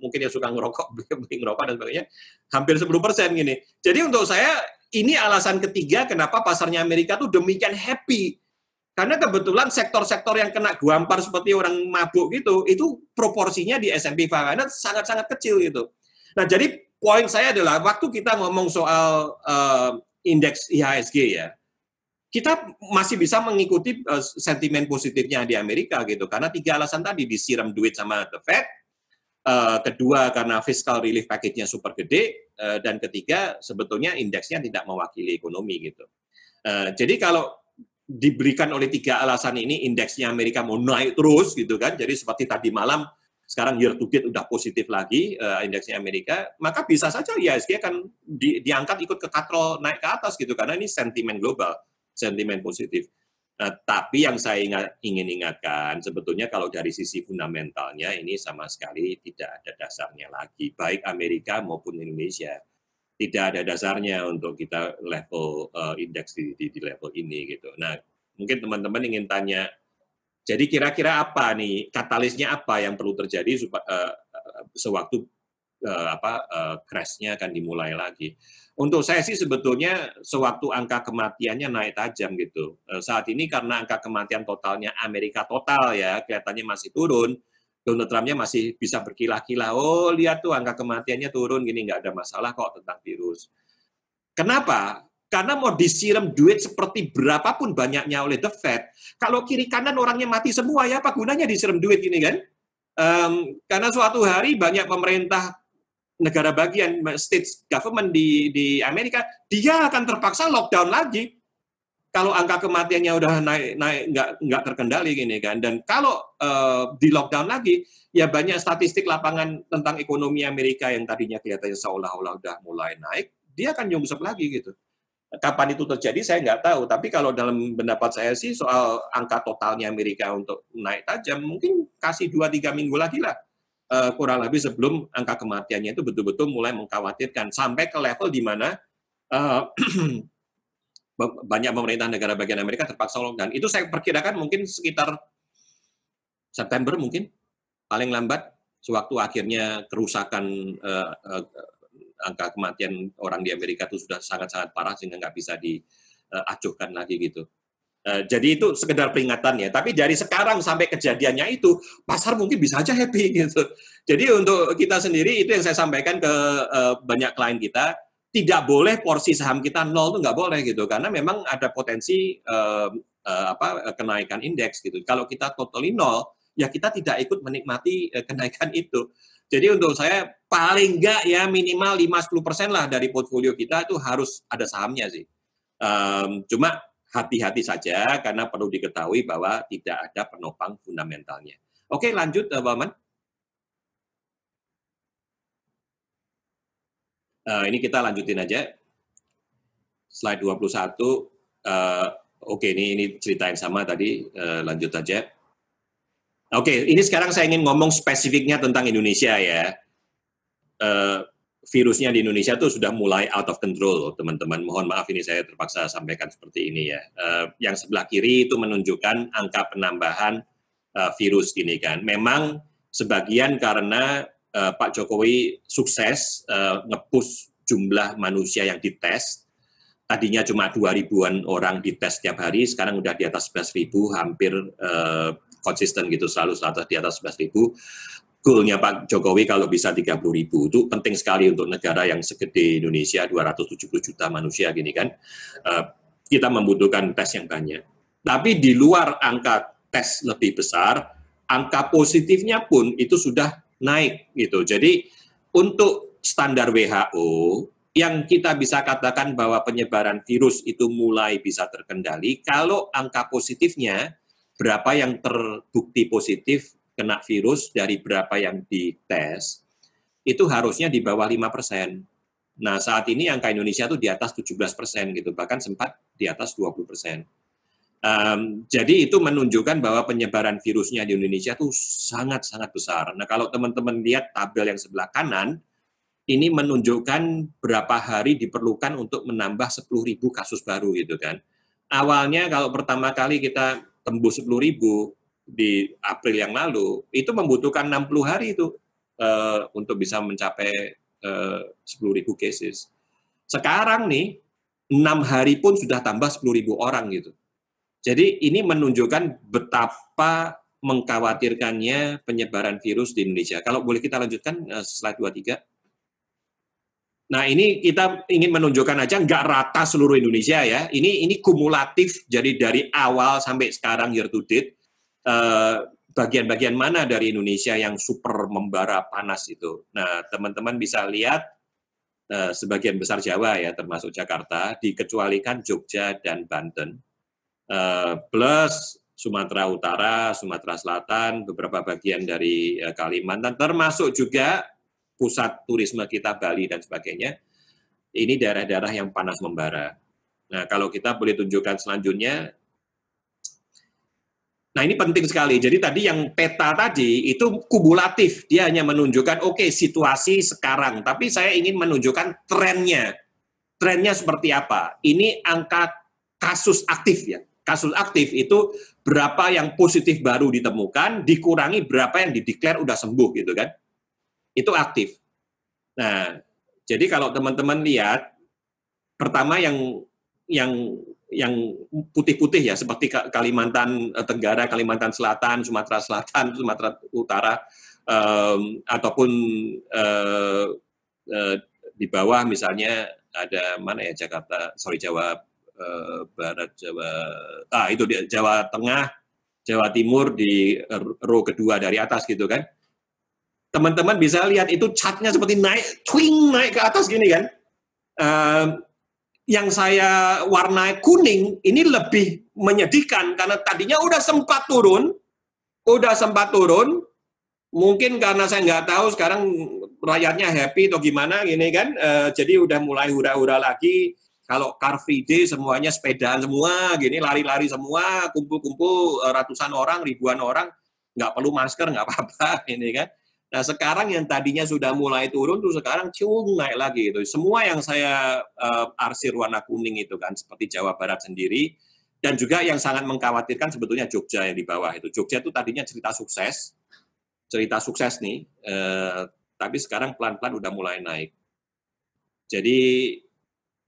A: mungkin yang suka ngerokok, beli ngerokok dan sebagainya, hampir 10% gini. Jadi untuk saya ini alasan ketiga kenapa pasarnya Amerika tuh demikian happy. Karena kebetulan sektor-sektor yang kena gampar seperti orang mabuk gitu, itu proporsinya di S&P 500 sangat-sangat kecil gitu. Nah, jadi poin saya adalah waktu kita ngomong soal indeks IHSG ya, kita masih bisa mengikuti sentimen positifnya di Amerika gitu. Karena 3 alasan tadi, disiram duit sama The Fed, kedua karena fiscal relief package-nya super gede, dan ketiga sebetulnya indeksnya tidak mewakili ekonomi gitu. Jadi kalau diberikan oleh 3 alasan ini, indeksnya Amerika mau naik terus gitu kan, jadi seperti tadi malam, sekarang year to date udah positif lagi indeksnya Amerika, maka bisa saja IHSG akan diangkat ikut ke katrol naik ke atas gitu, karena ini sentimen global, sentimen positif. Nah, tapi yang saya ingin ingatkan, sebetulnya kalau dari sisi fundamentalnya ini sama sekali tidak ada dasarnya lagi, baik Amerika maupun Indonesia. Tidak ada dasarnya untuk kita level indeks di level ini gitu. Nah, mungkin teman-teman ingin tanya, jadi kira-kira apa nih katalisnya apa yang perlu terjadi sewaktu crash-nya akan dimulai lagi? Untuk saya sih sebetulnya sewaktu angka kematiannya naik tajam gitu. Saat ini karena angka kematian totalnya Amerika total ya kelihatannya masih turun. Donald Trump-nya masih bisa berkilah-kilah, oh lihat tuh angka kematiannya turun, gini nggak ada masalah kok tentang virus. Kenapa? Karena mau disiram duit seperti berapapun banyaknya oleh The Fed, kalau kiri kanan orangnya mati semua ya apa gunanya disiram duit ini kan? Karena suatu hari banyak pemerintah negara bagian, state government di Amerika, dia akan terpaksa lockdown lagi. Kalau angka kematiannya udah naik nggak terkendali gini kan, dan kalau di lockdown lagi ya banyak statistik lapangan tentang ekonomi Amerika yang tadinya kelihatannya seolah-olah udah mulai naik, dia akan nyungsep lagi gitu. Kapan itu terjadi saya nggak tahu, tapi kalau dalam pendapat saya sih soal angka totalnya Amerika untuk naik tajam mungkin kasih 2-3 minggu lagi lah kurang lebih sebelum angka kematiannya itu betul-betul mulai mengkhawatirkan sampai ke level di mana banyak pemerintah negara bagian Amerika terpaksa lockdown. Itu saya perkirakan mungkin sekitar September mungkin, paling lambat, sewaktu akhirnya kerusakan angka kematian orang di Amerika itu sudah sangat-sangat parah sehingga nggak bisa diacuhkan lagi gitu. Jadi itu sekedar peringatan ya. Tapi dari sekarang sampai kejadiannya itu, pasar mungkin bisa aja happy gitu. Jadi untuk kita sendiri itu yang saya sampaikan ke banyak klien kita, tidak boleh porsi saham kita nol itu nggak boleh gitu, karena memang ada potensi kenaikan indeks gitu. Kalau kita totally nol, ya kita tidak ikut menikmati kenaikan itu. Jadi untuk saya paling nggak ya minimal 5-10% lah dari portfolio kita itu harus ada sahamnya sih. Cuma hati-hati saja karena perlu diketahui bahwa tidak ada penopang fundamentalnya. Oke, lanjut Pak Maman. Ini kita lanjutin aja. Slide 21. Oke, ini cerita yang sama tadi, lanjut aja. Oke, ini sekarang saya ingin ngomong spesifiknya tentang Indonesia ya. Virusnya di Indonesia itu sudah mulai out of control, teman-teman. Mohon maaf ini saya terpaksa sampaikan seperti ini ya. Yang sebelah kiri itu menunjukkan angka penambahan virus ini kan. Memang sebagian karena Pak Jokowi sukses nge-push jumlah manusia yang dites. Tadinya cuma 2.000-an orang dites setiap hari, sekarang udah di atas 11.000, hampir konsisten gitu, selalu di atas 11.000. Goalnya Pak Jokowi kalau bisa 30.000, itu penting sekali untuk negara yang segede Indonesia, 270 juta manusia gini kan. kita membutuhkan tes yang banyak. Tapi di luar angka tes lebih besar, angka positifnya pun itu sudah naik gitu. Jadi untuk standar WHO yang kita bisa katakan bahwa penyebaran virus itu mulai bisa terkendali kalau angka positifnya berapa yang terbukti positif kena virus dari berapa yang dites itu harusnya di bawah 5%. Nah, saat ini angka Indonesia itu di atas 17% gitu, bahkan sempat di atas 20%. Jadi itu menunjukkan bahwa penyebaran virusnya di Indonesia itu sangat-sangat besar. Nah, kalau teman-teman lihat tabel yang sebelah kanan, ini menunjukkan berapa hari diperlukan untuk menambah 10.000 kasus baru gitu kan. Awalnya kalau pertama kali kita tembus 10.000 di April yang lalu, itu membutuhkan 60 hari itu untuk bisa mencapai 10.000 cases. Sekarang nih, 6 hari pun sudah tambah 10.000 orang gitu. Jadi ini menunjukkan betapa mengkhawatirkannya penyebaran virus di Indonesia. Kalau boleh kita lanjutkan slide 23. Nah, ini kita ingin menunjukkan aja nggak rata seluruh Indonesia ya. Ini kumulatif, jadi dari awal sampai sekarang year to date, bagian-bagian mana dari Indonesia yang super membara panas itu. Nah, teman-teman bisa lihat sebagian besar Jawa ya, termasuk Jakarta, dikecualikan Jogja dan Banten, plus Sumatera Utara, Sumatera Selatan, beberapa bagian dari Kalimantan, termasuk juga pusat turisme kita, Bali dan sebagainya, ini daerah-daerah yang panas membara. Nah, kalau kita boleh tunjukkan selanjutnya, nah ini penting sekali. Jadi tadi yang peta tadi itu kumulatif, dia hanya menunjukkan oke, situasi sekarang, tapi saya ingin menunjukkan trennya. Trennya seperti apa? Ini angka kasus aktif ya. Kasus aktif itu berapa yang positif baru ditemukan, dikurangi berapa yang dideklar udah sembuh gitu kan. Itu aktif. Nah, jadi kalau teman-teman lihat, pertama yang putih-putih ya, seperti Kalimantan Tenggara, Kalimantan Selatan, Sumatera Selatan, Sumatera Utara, ataupun di bawah misalnya ada mana ya, Jawa Barat, itu di Jawa Tengah, Jawa Timur di row kedua dari atas gitu kan. Teman-teman bisa lihat itu chartnya seperti naik ke atas gini kan. Yang saya warna kuning ini lebih menyedihkan karena tadinya udah sempat turun, mungkin karena saya nggak tahu sekarang rakyatnya happy atau gimana gini kan, jadi udah mulai hura-hura lagi. Kalau Car Free Day semuanya sepedaan semua, gini lari-lari semua, kumpul-kumpul ratusan orang, ribuan orang, nggak perlu masker, nggak apa-apa, ini kan. Nah sekarang yang tadinya sudah mulai turun tuh sekarang cium naik lagi itu. Semua yang saya arsir warna kuning itu kan seperti Jawa Barat sendiri, dan juga yang sangat mengkhawatirkan sebetulnya Jogja yang di bawah itu. Jogja itu tadinya cerita sukses nih, tapi sekarang pelan-pelan udah mulai naik. Jadi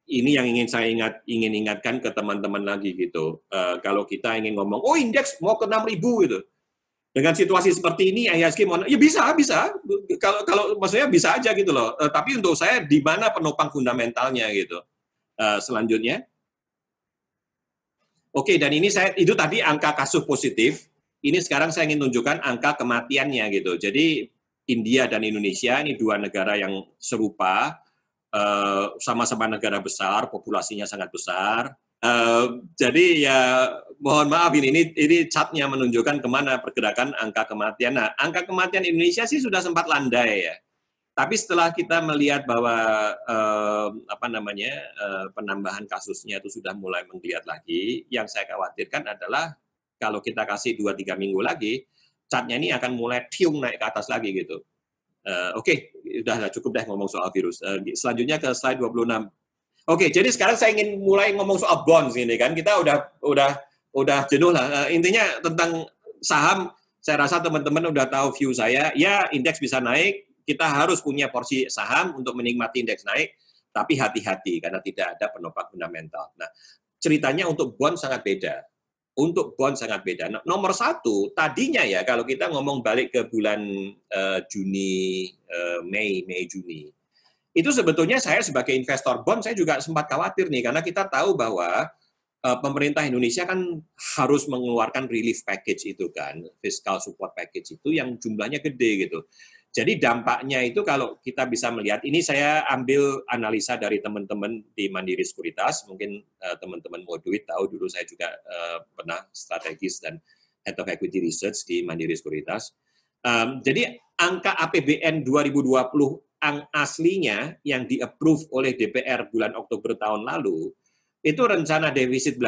A: ini yang ingin saya ingatkan ke teman-teman lagi gitu. Kalau kita ingin ngomong, oh indeks mau ke 6.000 gitu. Dengan situasi seperti ini, IHSG mau, ya bisa. Kalau maksudnya bisa aja gitu loh. Tapi untuk saya di mana penopang fundamentalnya gitu. Selanjutnya, oke, dan ini itu tadi angka kasus positif. Ini sekarang saya ingin tunjukkan angka kematiannya gitu. Jadi India dan Indonesia ini dua negara yang serupa. Sama-sama negara besar, populasinya sangat besar. Jadi ya mohon maaf ini chartnya menunjukkan kemana pergerakan angka kematian. Nah, angka kematian Indonesia sih sudah sempat landai ya. Tapi setelah kita melihat bahwa penambahan kasusnya itu sudah mulai menggeliat lagi, yang saya khawatirkan adalah kalau kita kasih 2-3 minggu lagi, chartnya ini akan mulai tiung naik ke atas lagi gitu. Oke, udah cukup deh ngomong soal virus. Selanjutnya ke slide 26. Oke, jadi sekarang saya ingin mulai ngomong soal bonds ini kan. Kita udah jenuh lah. Intinya tentang saham, saya rasa teman-teman udah tahu view saya. Ya, indeks bisa naik. Kita harus punya porsi saham untuk menikmati indeks naik, tapi hati-hati karena tidak ada penopang fundamental. Nah, ceritanya untuk bond sangat beda. Nomor satu, tadinya ya kalau kita ngomong balik ke bulan Mei-Juni, itu sebetulnya saya sebagai investor bond, saya juga sempat khawatir nih, karena kita tahu bahwa pemerintah Indonesia kan harus mengeluarkan relief package itu kan, fiscal support package itu yang jumlahnya gede gitu. Jadi dampaknya itu kalau kita bisa melihat, ini saya ambil analisa dari teman-teman di Mandiri Sekuritas, mungkin teman-teman mau duit tahu dulu saya juga pernah strategis dan Head of Equity Research di Mandiri Sekuritas. Jadi angka APBN 2020 aslinya yang di-approve oleh DPR bulan Oktober tahun lalu, itu rencana defisit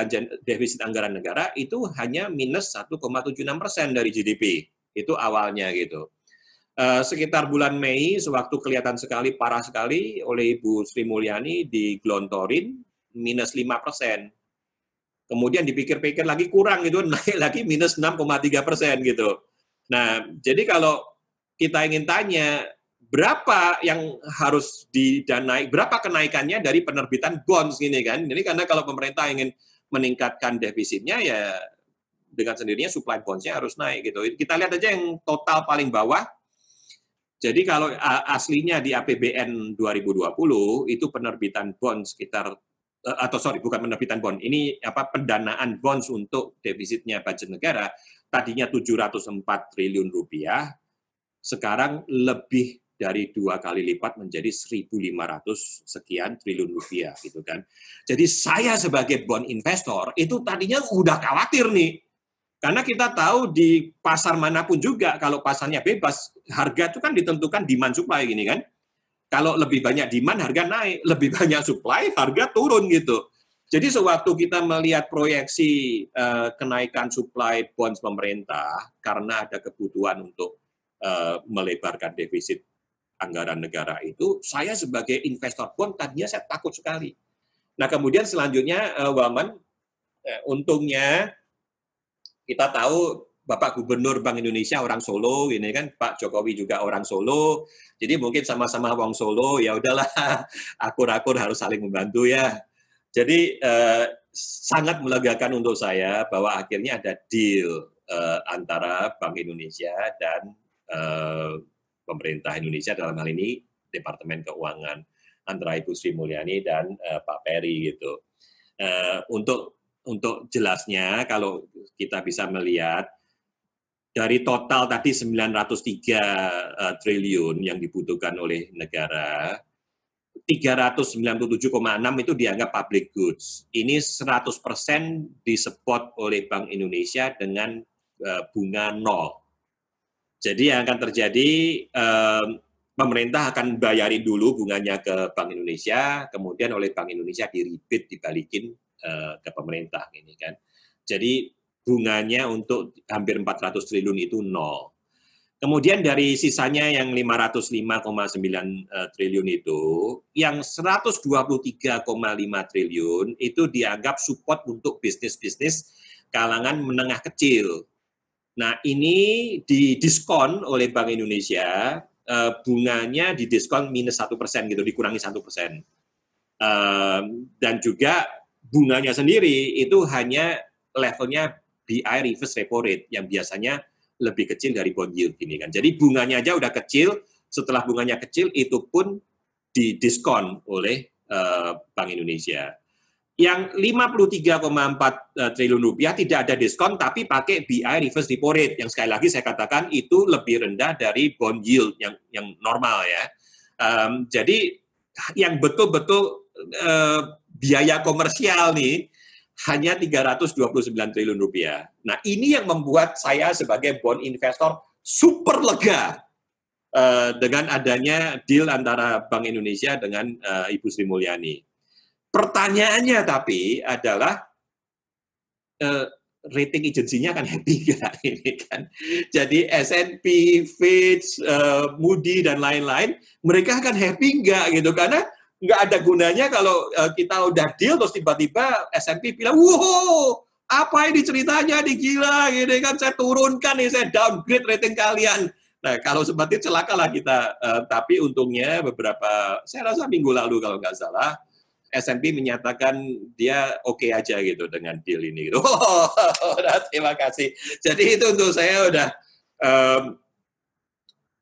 A: anggaran negara itu hanya minus 1,76% dari GDP. Itu awalnya gitu. Sekitar bulan Mei, sewaktu kelihatan sekali parah sekali oleh Ibu Sri Mulyani digelontorin minus 5%. Kemudian dipikir-pikir lagi kurang gitu, naik lagi minus 6,3% gitu. Nah, jadi kalau kita ingin tanya berapa yang harus didanai, berapa kenaikannya dari penerbitan bonds gini kan? Jadi karena kalau pemerintah ingin meningkatkan defisitnya ya dengan sendirinya supply bonds-nya harus naik gitu. Kita lihat aja yang total paling bawah. Jadi kalau aslinya di APBN 2020 itu penerbitan bonds sekitar bukan penerbitan bond, ini pendanaan bonds untuk defisitnya budget negara tadinya 704 triliun rupiah, sekarang lebih dari 2 kali lipat menjadi 1.500 sekian triliun rupiah gitu kan. Jadi saya sebagai bond investor itu tadinya udah khawatir nih. Karena kita tahu di pasar manapun juga kalau pasarnya bebas, harga itu kan ditentukan demand supply gini kan. Kalau lebih banyak demand harga naik, lebih banyak supply harga turun gitu. Jadi sewaktu kita melihat proyeksi kenaikan supply bonds pemerintah karena ada kebutuhan untuk melebarkan defisit anggaran negara itu, saya sebagai investor bond tadinya saya takut sekali. Nah kemudian selanjutnya, Waman, untungnya kita tahu Bapak Gubernur Bank Indonesia orang Solo, ini kan Pak Jokowi juga orang Solo, jadi mungkin sama-sama wong Solo, ya udahlah, akur-akur harus saling membantu ya. Jadi sangat melegakan untuk saya bahwa akhirnya ada deal antara Bank Indonesia dan pemerintah Indonesia, dalam hal ini Departemen Keuangan, antara Ibu Sri Mulyani dan Pak Peri gitu. Untuk jelasnya, kalau kita bisa melihat, dari total tadi 903 triliun yang dibutuhkan oleh negara, 397,6 itu dianggap public goods. Ini 100% disupport oleh Bank Indonesia dengan bunga 0. Jadi yang akan terjadi, pemerintah akan bayarin dulu bunganya ke Bank Indonesia, kemudian oleh Bank Indonesia di-rebate, dibalikin ke pemerintah ini kan. Jadi bunganya untuk hampir 400 triliun itu 0. Kemudian dari sisanya yang 505,9 triliun itu, yang 123,5 triliun itu dianggap support untuk bisnis-bisnis kalangan menengah kecil. Nah ini didiskon oleh Bank Indonesia, bunganya didiskon minus 1% gitu, dikurangi 1%. Dan juga bunganya sendiri itu hanya levelnya BI reverse repo rate yang biasanya lebih kecil dari bond yield ini kan. Jadi bunganya aja udah kecil, setelah bunganya kecil itu pun didiskon oleh Bank Indonesia. Yang 53,4 triliun rupiah tidak ada diskon tapi pakai BI reverse repo rate yang sekali lagi saya katakan itu lebih rendah dari bond yield yang normal ya. Jadi yang betul-betul biaya komersial nih hanya 329 triliun rupiah. Nah ini yang membuat saya sebagai bond investor super lega dengan adanya deal antara Bank Indonesia dengan Ibu Sri Mulyani. Pertanyaannya tapi adalah rating agensinya kan happy nggak ini kan? Jadi S&P, Fitch, Moody dan lain-lain, mereka akan happy nggak gitu? Karena nggak ada gunanya kalau kita udah deal terus tiba-tiba S&P bilang, wow, apa ini ceritanya nih gila, gitu kan? Saya turunkan nih, saya downgrade rating kalian. Nah kalau seperti celakalah kita. Tapi untungnya beberapa, saya rasa minggu lalu kalau nggak salah, S&P menyatakan dia oke aja gitu dengan deal ini. Gitu. Terima kasih. Jadi itu untuk saya udah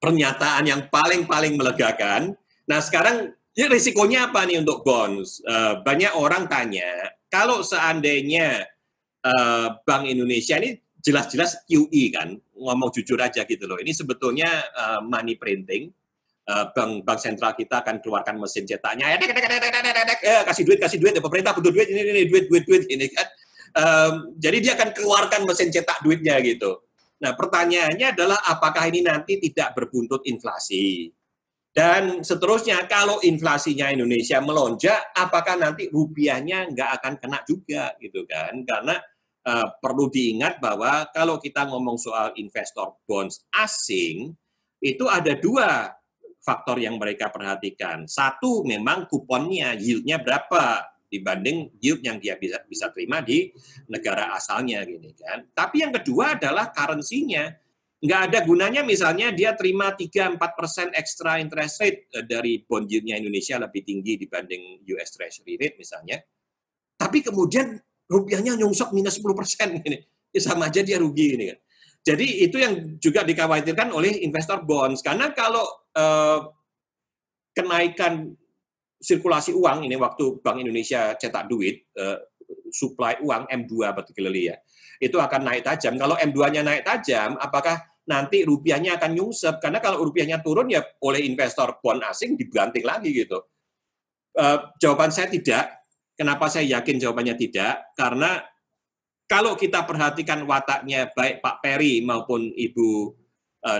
A: pernyataan yang paling melegakan. Nah sekarang ya risikonya apa nih untuk bonds? Banyak orang tanya, Kalau seandainya Bank Indonesia ini jelas-jelas QE kan, ngomong jujur aja gitu loh. Ini sebetulnya money printing. Bank sentral kita akan keluarkan mesin cetaknya, kasih duit, pemerintah butuh duit, ini duit ini kan. Jadi dia akan keluarkan mesin cetak duitnya gitu. Nah pertanyaannya adalah apakah ini nanti tidak berbuntut inflasi? Dan seterusnya, kalau inflasinya Indonesia melonjak, apakah nanti rupiahnya nggak akan kena juga gitu kan? Karena perlu diingat bahwa kalau kita ngomong soal investor bonds asing, itu ada dua faktor yang mereka perhatikan. Satu, memang kuponnya, yield-nya berapa dibanding yield yang dia bisa terima di negara asalnya gini kan. Tapi yang kedua adalah currency-nya. Nggak ada gunanya misalnya dia terima 3-4% extra interest rate dari bond yield-nya Indonesia lebih tinggi dibanding US Treasury rate misalnya. Tapi kemudian rupiahnya nyungsok minus 10% ini. Ya sama aja dia rugi ini kan. Jadi itu yang juga dikhawatirkan oleh investor bonds. Karena kalau kenaikan sirkulasi uang ini waktu Bank Indonesia cetak duit, supply uang M2 particularly ya, itu akan naik tajam. Kalau M2-nya naik tajam, apakah nanti rupiahnya akan nyungsep? Karena kalau rupiahnya turun ya oleh investor bond asing dibanting lagi gitu. Jawaban saya tidak. Kenapa saya yakin jawabannya tidak? Karena kalau kita perhatikan wataknya baik Pak Peri maupun Ibu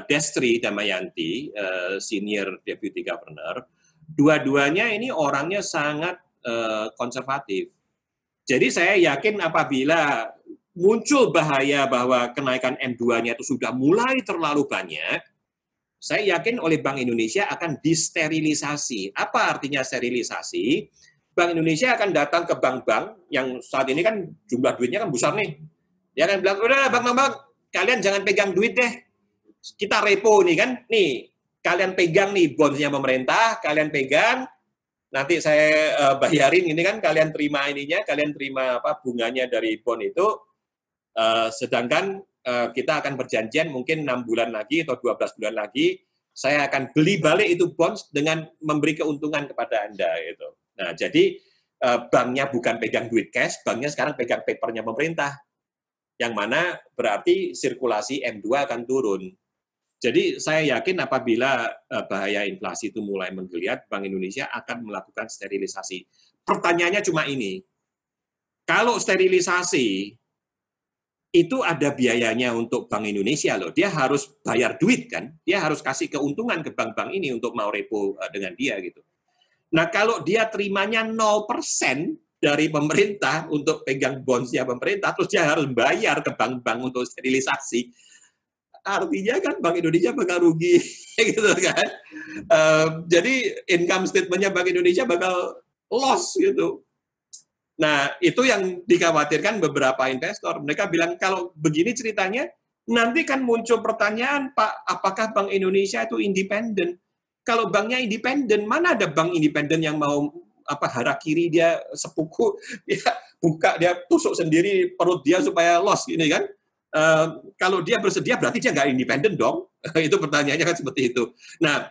A: Destri Damayanti, Senior Deputy Governor, dua-duanya ini orangnya sangat konservatif. Jadi saya yakin apabila muncul bahaya bahwa kenaikan M2-nya itu sudah mulai terlalu banyak, saya yakin oleh Bank Indonesia akan disterilisasi. Apa artinya sterilisasi? Bank Indonesia akan datang ke bank-bank yang saat ini kan jumlah duitnya kan besar nih. Dia akan bilang, udah bank-bank, kalian jangan pegang duit deh. Kita repo nih kan, nih kalian pegang nih bondsnya pemerintah, kalian pegang, nanti saya bayarin ini kan, kalian terima ininya, kalian terima apa bunganya dari bond itu, sedangkan kita akan berjanjian mungkin 6 bulan lagi atau 12 bulan lagi, saya akan beli balik itu bonds dengan memberi keuntungan kepada Anda gitu. Nah, jadi banknya bukan pegang duit cash, banknya sekarang pegang papernya pemerintah, yang mana berarti sirkulasi M2 akan turun. Jadi saya yakin apabila bahaya inflasi itu mulai menggeliat, Bank Indonesia akan melakukan sterilisasi. Pertanyaannya cuma ini, kalau sterilisasi itu ada biayanya untuk Bank Indonesia loh, dia harus bayar duit kan, dia harus kasih keuntungan ke bank-bank ini untuk mau repo dengan dia gitu. Nah, kalau dia terimanya 0% dari pemerintah untuk pegang bondsnya pemerintah, terus dia harus bayar ke bank-bank untuk sterilisasi, artinya kan Bank Indonesia bakal rugi, gitu kan. Jadi income statement-nya Bank Indonesia bakal loss gitu. Nah, itu yang dikhawatirkan beberapa investor. Mereka bilang, kalau begini ceritanya, nanti kan muncul pertanyaan, Pak, apakah Bank Indonesia itu independen? Kalau banknya independen, mana ada bank independen yang mau harakiri dia sepuku, dia buka, dia tusuk sendiri perut dia supaya loss gini kan? Kalau dia bersedia berarti dia nggak independen dong. Itu pertanyaannya kan seperti itu. Nah,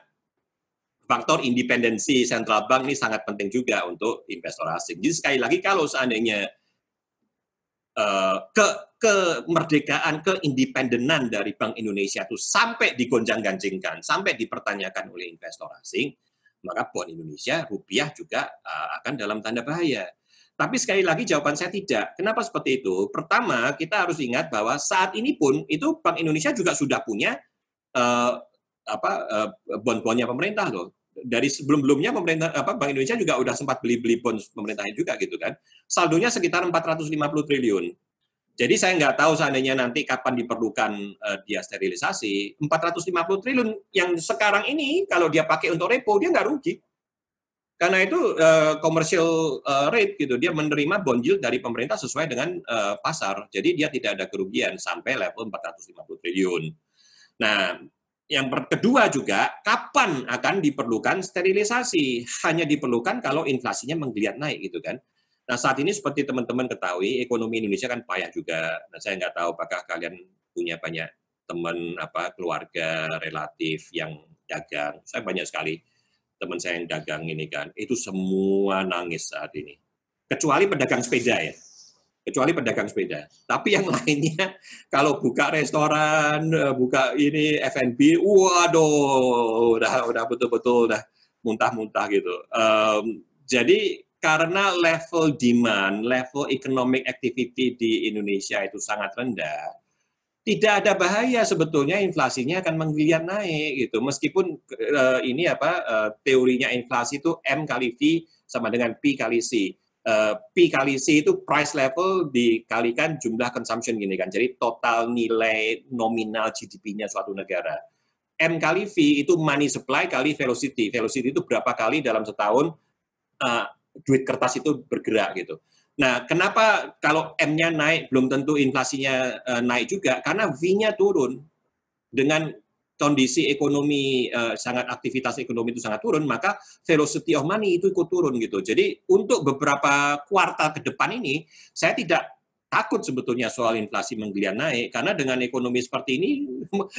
A: faktor independensi central bank ini sangat penting juga untuk investor asing. Jadi sekali lagi kalau seandainya kemerdekaan, keindependenan dari Bank Indonesia itu sampai digonjang-ganjingkan, sampai dipertanyakan oleh investor asing, maka bond Indonesia, rupiah juga akan dalam tanda bahaya. Tapi sekali lagi jawaban saya tidak. Kenapa seperti itu? Pertama, kita harus ingat bahwa saat ini pun itu Bank Indonesia juga sudah punya bond-bondnya pemerintah loh. Dari sebelum-belumnya pemerintah Bank Indonesia juga udah sempat beli bond pemerintahnya juga gitu kan. Saldonya sekitar 450 triliun. Jadi saya nggak tahu seandainya nanti kapan diperlukan dia sterilisasi, 450 triliun yang sekarang ini kalau dia pakai untuk repo dia nggak rugi. Karena itu commercial rate gitu, dia menerima bond yield dari pemerintah sesuai dengan pasar. Jadi dia tidak ada kerugian sampai level 450 triliun. Nah, yang kedua juga, kapan akan diperlukan sterilisasi? Hanya diperlukan kalau inflasinya menggeliat naik gitu kan. Nah, saat ini seperti teman-teman ketahui, ekonomi Indonesia kan payah juga. Nah, saya nggak tahu apakah kalian punya banyak teman keluarga relatif yang dagang. Saya banyak sekali teman saya yang dagang ini kan, itu semua nangis saat ini. kecuali pedagang sepeda ya. Kecuali pedagang sepeda. Tapi yang lainnya kalau buka restoran, buka ini F&B, waduh, udah betul-betul udah muntah-muntah gitu. Jadi karena level demand, level economic activity di Indonesia itu sangat rendah, tidak ada bahaya sebetulnya inflasinya akan menggeliat naik gitu. Meskipun ini teorinya inflasi itu M kali V sama dengan P kali C. P kali C itu price level dikalikan jumlah consumption gini kan. Jadi total nilai nominal GDP-nya suatu negara. M kali V itu money supply kali velocity. Velocity itu berapa kali dalam setahun duit kertas itu bergerak gitu. Nah, kenapa kalau M-nya naik belum tentu inflasinya naik juga? Karena V-nya turun. Dengan kondisi ekonomi sangat aktivitas ekonomi itu sangat turun, maka velocity of money itu ikut turun gitu. Jadi untuk beberapa kuartal ke depan ini, saya tidak takut sebetulnya soal inflasi menggeliat naik, karena dengan ekonomi seperti ini,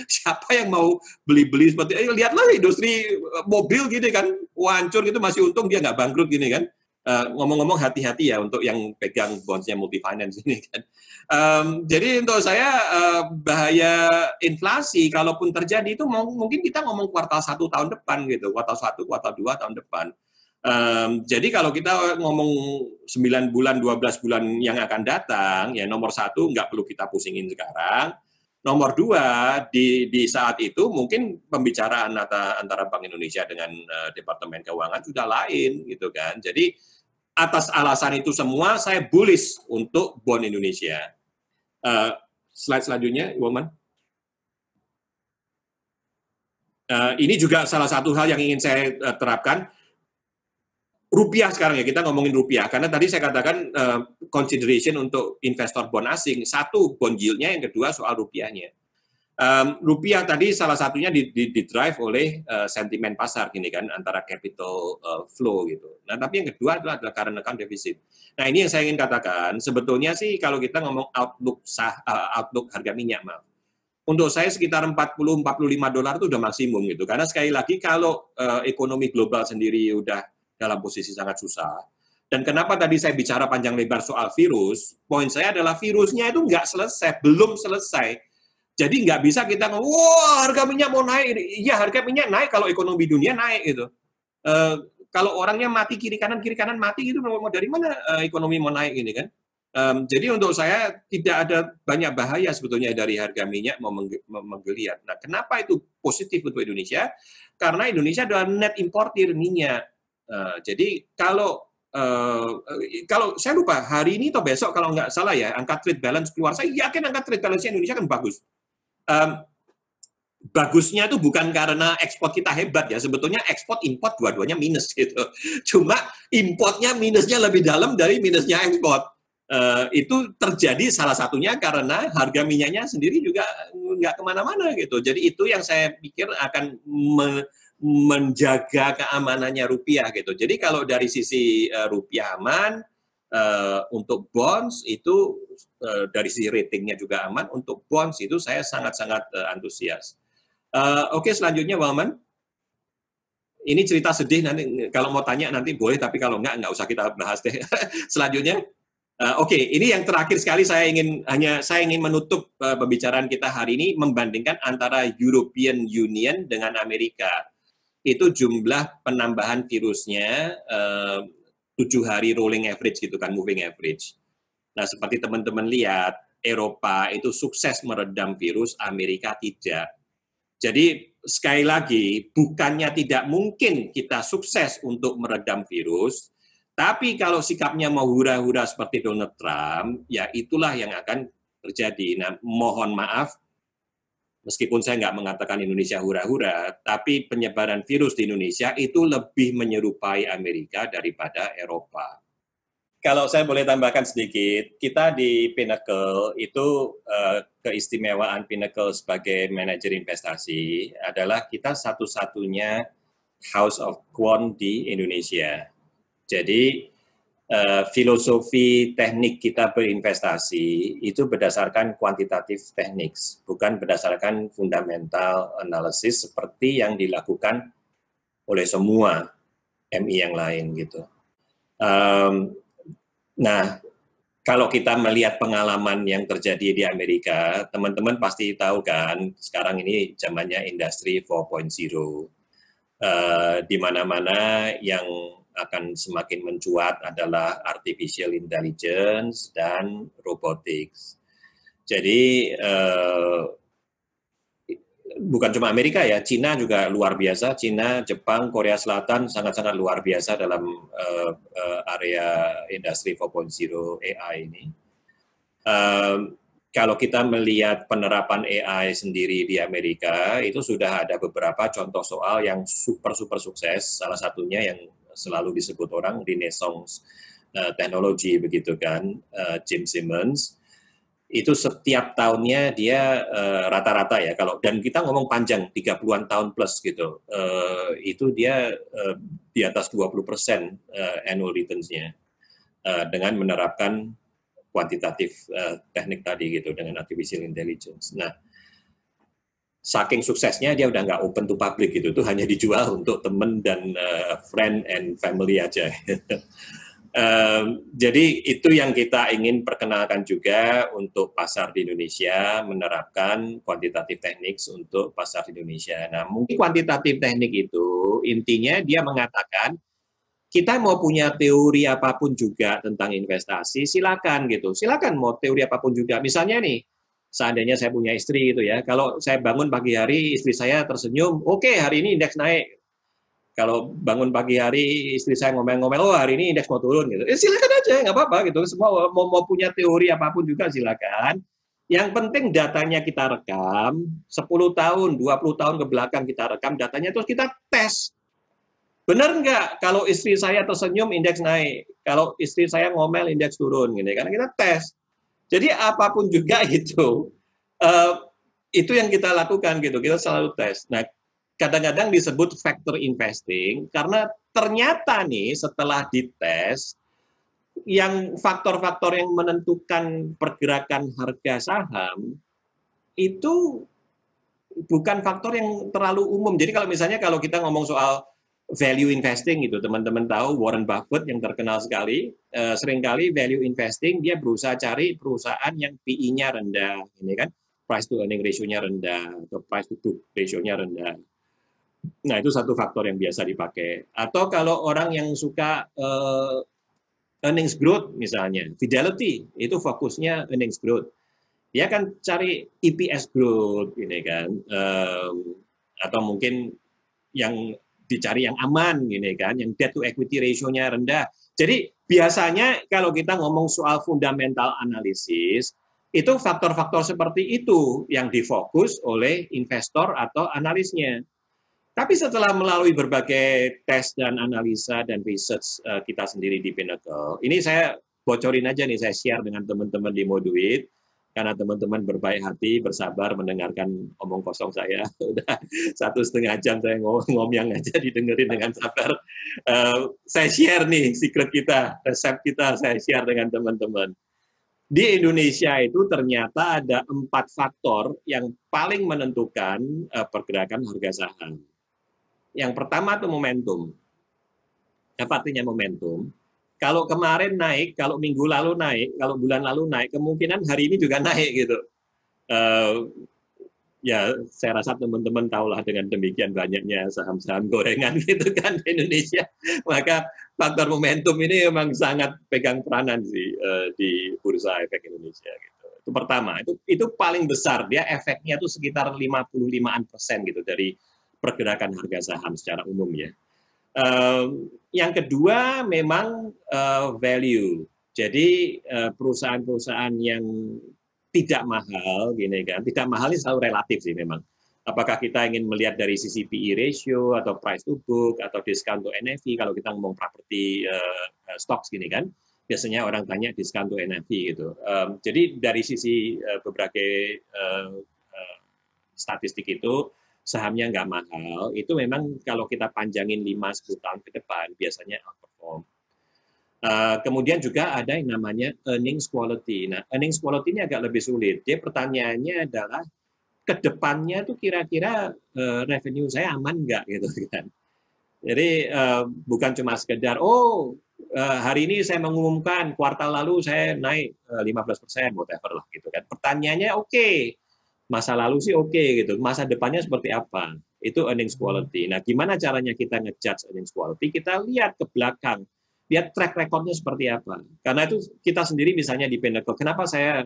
A: siapa yang mau beli-beli seperti ini? Lihatlah industri mobil gini kan, hancur gitu masih untung dia nggak bangkrut gini kan. Ngomong-ngomong hati-hati ya untuk yang pegang bondsnya multi finance ini kan. Jadi untuk saya bahaya inflasi kalaupun terjadi itu mungkin kita ngomong kuartal 1 tahun depan gitu, kuartal 1, kuartal 2 tahun depan. Jadi kalau kita ngomong 9 bulan, 12 bulan yang akan datang, ya nomor 1 nggak perlu kita pusingin sekarang. Nomor 2, di saat itu mungkin pembicaraan antara Bank Indonesia dengan Departemen Keuangan sudah lain gitu kan. Jadi atas alasan itu semua saya bullish untuk bond Indonesia. Slide selanjutnya, Woman. Ini juga salah satu hal yang ingin saya terapkan. Rupiah sekarang ya, kita ngomongin rupiah. Karena tadi saya katakan consideration untuk investor bond asing. Satu, bond yield-nya, yang kedua soal rupiahnya. Rupiah tadi salah satunya di drive oleh sentimen pasar gini kan, antara capital flow gitu. Nah, tapi yang kedua adalah current account deficit. Nah, ini yang saya ingin katakan, sebetulnya sih kalau kita ngomong outlook harga minyak, maaf. Untuk saya sekitar 40-45 dolar itu udah maksimum gitu. Karena sekali lagi kalau ekonomi global sendiri udah dalam posisi sangat susah. Dan kenapa tadi saya bicara panjang lebar soal virus, poin saya adalah virusnya itu nggak selesai, belum selesai. Jadi nggak bisa kita ngomong, wah harga minyak mau naik. Iya harga minyak naik kalau ekonomi dunia naik gitu. Kalau orangnya mati kiri kanan mati gitu, mau dari mana ekonomi mau naik ini kan? Jadi untuk saya tidak ada banyak bahaya sebetulnya dari harga minyak mau menggeliat. Nah, kenapa itu positif untuk Indonesia? Karena Indonesia adalah net importer minyak. Jadi kalau saya lupa hari ini atau besok kalau nggak salah ya angka trade balance keluar, saya yakin angka trade balance Indonesia kan bagus. Bagusnya itu bukan karena ekspor kita hebat ya, sebetulnya ekspor import dua-duanya minus gitu. Cuma importnya minusnya lebih dalam dari minusnya ekspor. Itu terjadi salah satunya karena harga minyaknya sendiri juga nggak kemana-mana gitu. Jadi itu yang saya pikir akan menjaga keamanannya rupiah gitu. Jadi kalau dari sisi rupiah aman, untuk bonds itu dari sisi ratingnya juga aman, untuk bonds itu saya sangat-sangat antusias. Oke, selanjutnya Waman. Ini cerita sedih, nanti kalau mau tanya nanti boleh, tapi kalau nggak usah kita bahas deh. Selanjutnya, oke, ini yang terakhir sekali saya ingin menutup pembicaraan kita hari ini membandingkan antara European Union dengan Amerika. Itu jumlah penambahan virusnya 7 hari rolling average gitu kan, moving average. Nah, seperti teman-teman lihat, Eropa itu sukses meredam virus, Amerika tidak. Jadi sekali lagi, bukannya tidak mungkin kita sukses untuk meredam virus, tapi kalau sikapnya mau hura-hura seperti Donald Trump, ya itulah yang akan terjadi. Nah, mohon maaf, meskipun saya nggak mengatakan Indonesia hura-hura, tapi penyebaran virus di Indonesia itu lebih menyerupai Amerika daripada Eropa. Kalau saya boleh tambahkan sedikit, kita di Pinnacle itu keistimewaan Pinnacle sebagai manajer investasi adalah kita satu-satunya house of quant di Indonesia. Jadi filosofi teknik kita berinvestasi itu berdasarkan quantitative techniques, bukan berdasarkan fundamental analysis seperti yang dilakukan oleh semua MI yang lain gitu. Nah, kalau kita melihat pengalaman yang terjadi di Amerika, teman-teman pasti tahu kan, sekarang ini zamannya industri 4.0. Di mana-mana yang akan semakin mencuat adalah artificial intelligence dan robotics. Jadi bukan cuma Amerika ya, Cina juga luar biasa. Cina, Jepang, Korea Selatan sangat-sangat luar biasa dalam area industri 4.0 AI ini. Kalau kita melihat penerapan AI sendiri di Amerika, itu sudah ada beberapa contoh soal yang super sukses. Salah satunya yang selalu disebut orang Renaissance Technology begitu kan, Jim Simmons. Itu setiap tahunnya dia rata-rata ya, kalau dan kita ngomong panjang 30-an tahun plus gitu, itu dia di atas 20% annual returns-nya dengan menerapkan kuantitatif teknik tadi gitu dengan artificial intelligence. Nah, saking suksesnya dia udah nggak open to public gitu, itu hanya dijual untuk temen dan friend and family aja. Jadi itu yang kita ingin perkenalkan juga untuk pasar di Indonesia, menerapkan kuantitatif teknik untuk pasar di Indonesia. Nah, mungkin kuantitatif teknik itu intinya dia mengatakan kita mau punya teori apapun juga tentang investasi, silakan gitu. Silakan mau teori apapun juga. Misalnya nih, seandainya saya punya istri gitu ya, kalau saya bangun pagi hari istri saya tersenyum, oke, hari ini indeks naik. Kalau bangun pagi hari istri saya ngomel-ngomel, oh hari ini indeks mau turun gitu. Silakan aja, nggak apa-apa gitu. Semua mau punya teori apapun juga silakan. Yang penting datanya kita rekam, 10 tahun, 20 tahun ke belakang kita rekam datanya, terus kita tes. Benar nggak kalau istri saya tersenyum indeks naik, kalau istri saya ngomel indeks turun, gitu. Karena kita tes. Jadi apapun juga itu yang kita lakukan gitu. Kita selalu tes. Nah, kadang-kadang disebut factor investing karena ternyata nih setelah dites yang faktor-faktor yang menentukan pergerakan harga saham itu bukan faktor yang terlalu umum. Jadi kalau misalnya kalau kita ngomong soal value investing gitu, teman-teman tahu Warren Buffett yang terkenal sekali, seringkali value investing dia berusaha cari perusahaan yang PE-nya rendah, ini kan price to earning ratio-nya rendah atau price to book ratio-nya rendah. Nah, itu satu faktor yang biasa dipakai. Atau kalau orang yang suka earnings growth misalnya, Fidelity, itu fokusnya earnings growth. Dia kan cari EPS growth, ini kan, atau mungkin yang dicari yang aman, ini kan, yang debt to equity ratio-nya rendah. Jadi biasanya kalau kita ngomong soal fundamental analysis, itu faktor-faktor seperti itu yang difokus oleh investor atau analisnya. Tapi setelah melalui berbagai tes dan analisa dan research kita sendiri di Pinnacle, ini saya bocorin aja nih, saya share dengan teman-teman di Moduit, karena teman-teman berbaik hati, bersabar mendengarkan omong kosong saya. Udah 1,5 jam saya ngomong aja didengerin dengan sabar. Saya share nih secret kita, resep kita, saya share dengan teman-teman. Di Indonesia itu ternyata ada 4 faktor yang paling menentukan pergerakan harga saham. Yang pertama itu momentum. Apa artinya momentum? Kalau kemarin naik, kalau minggu lalu naik, kalau bulan lalu naik, kemungkinan hari ini juga naik gitu. Ya, saya rasa teman-teman tahulah dengan demikian banyaknya saham-saham gorengan gitu kan di Indonesia. Maka faktor momentum ini memang sangat pegang peranan sih di Bursa Efek Indonesia gitu. Itu pertama, itu paling besar, dia efeknya itu sekitar 55% gitu dari pergerakan harga saham secara umum ya. Yang kedua memang value. Jadi perusahaan-perusahaan yang tidak mahal, gini kan, tidak mahal ini selalu relatif sih memang. Apakah kita ingin melihat dari sisi PE ratio atau price to book atau discount to NAV kalau kita ngomong properti stocks gini kan, biasanya orang tanya discount to NAV gitu. Jadi dari sisi berbagai statistik itu sahamnya nggak mahal, itu memang kalau kita panjangin 5-10 tahun ke depan, biasanya outperform. Kemudian juga ada yang namanya earnings quality. Nah, earnings quality ini agak lebih sulit. Dia pertanyaannya adalah, ke depannya tuh kira-kira revenue saya aman nggak gitu kan. Jadi bukan cuma sekedar, oh hari ini saya mengumumkan kuartal lalu saya naik 15%, whatever lah gitu kan. Pertanyaannya masa lalu sih gitu. Masa depannya seperti apa? Itu earnings quality. Nah, gimana caranya kita ngejudge earnings quality? Kita lihat ke belakang, lihat track recordnya seperti apa. Karena itu kita sendiri misalnya di Pinnacle, kenapa saya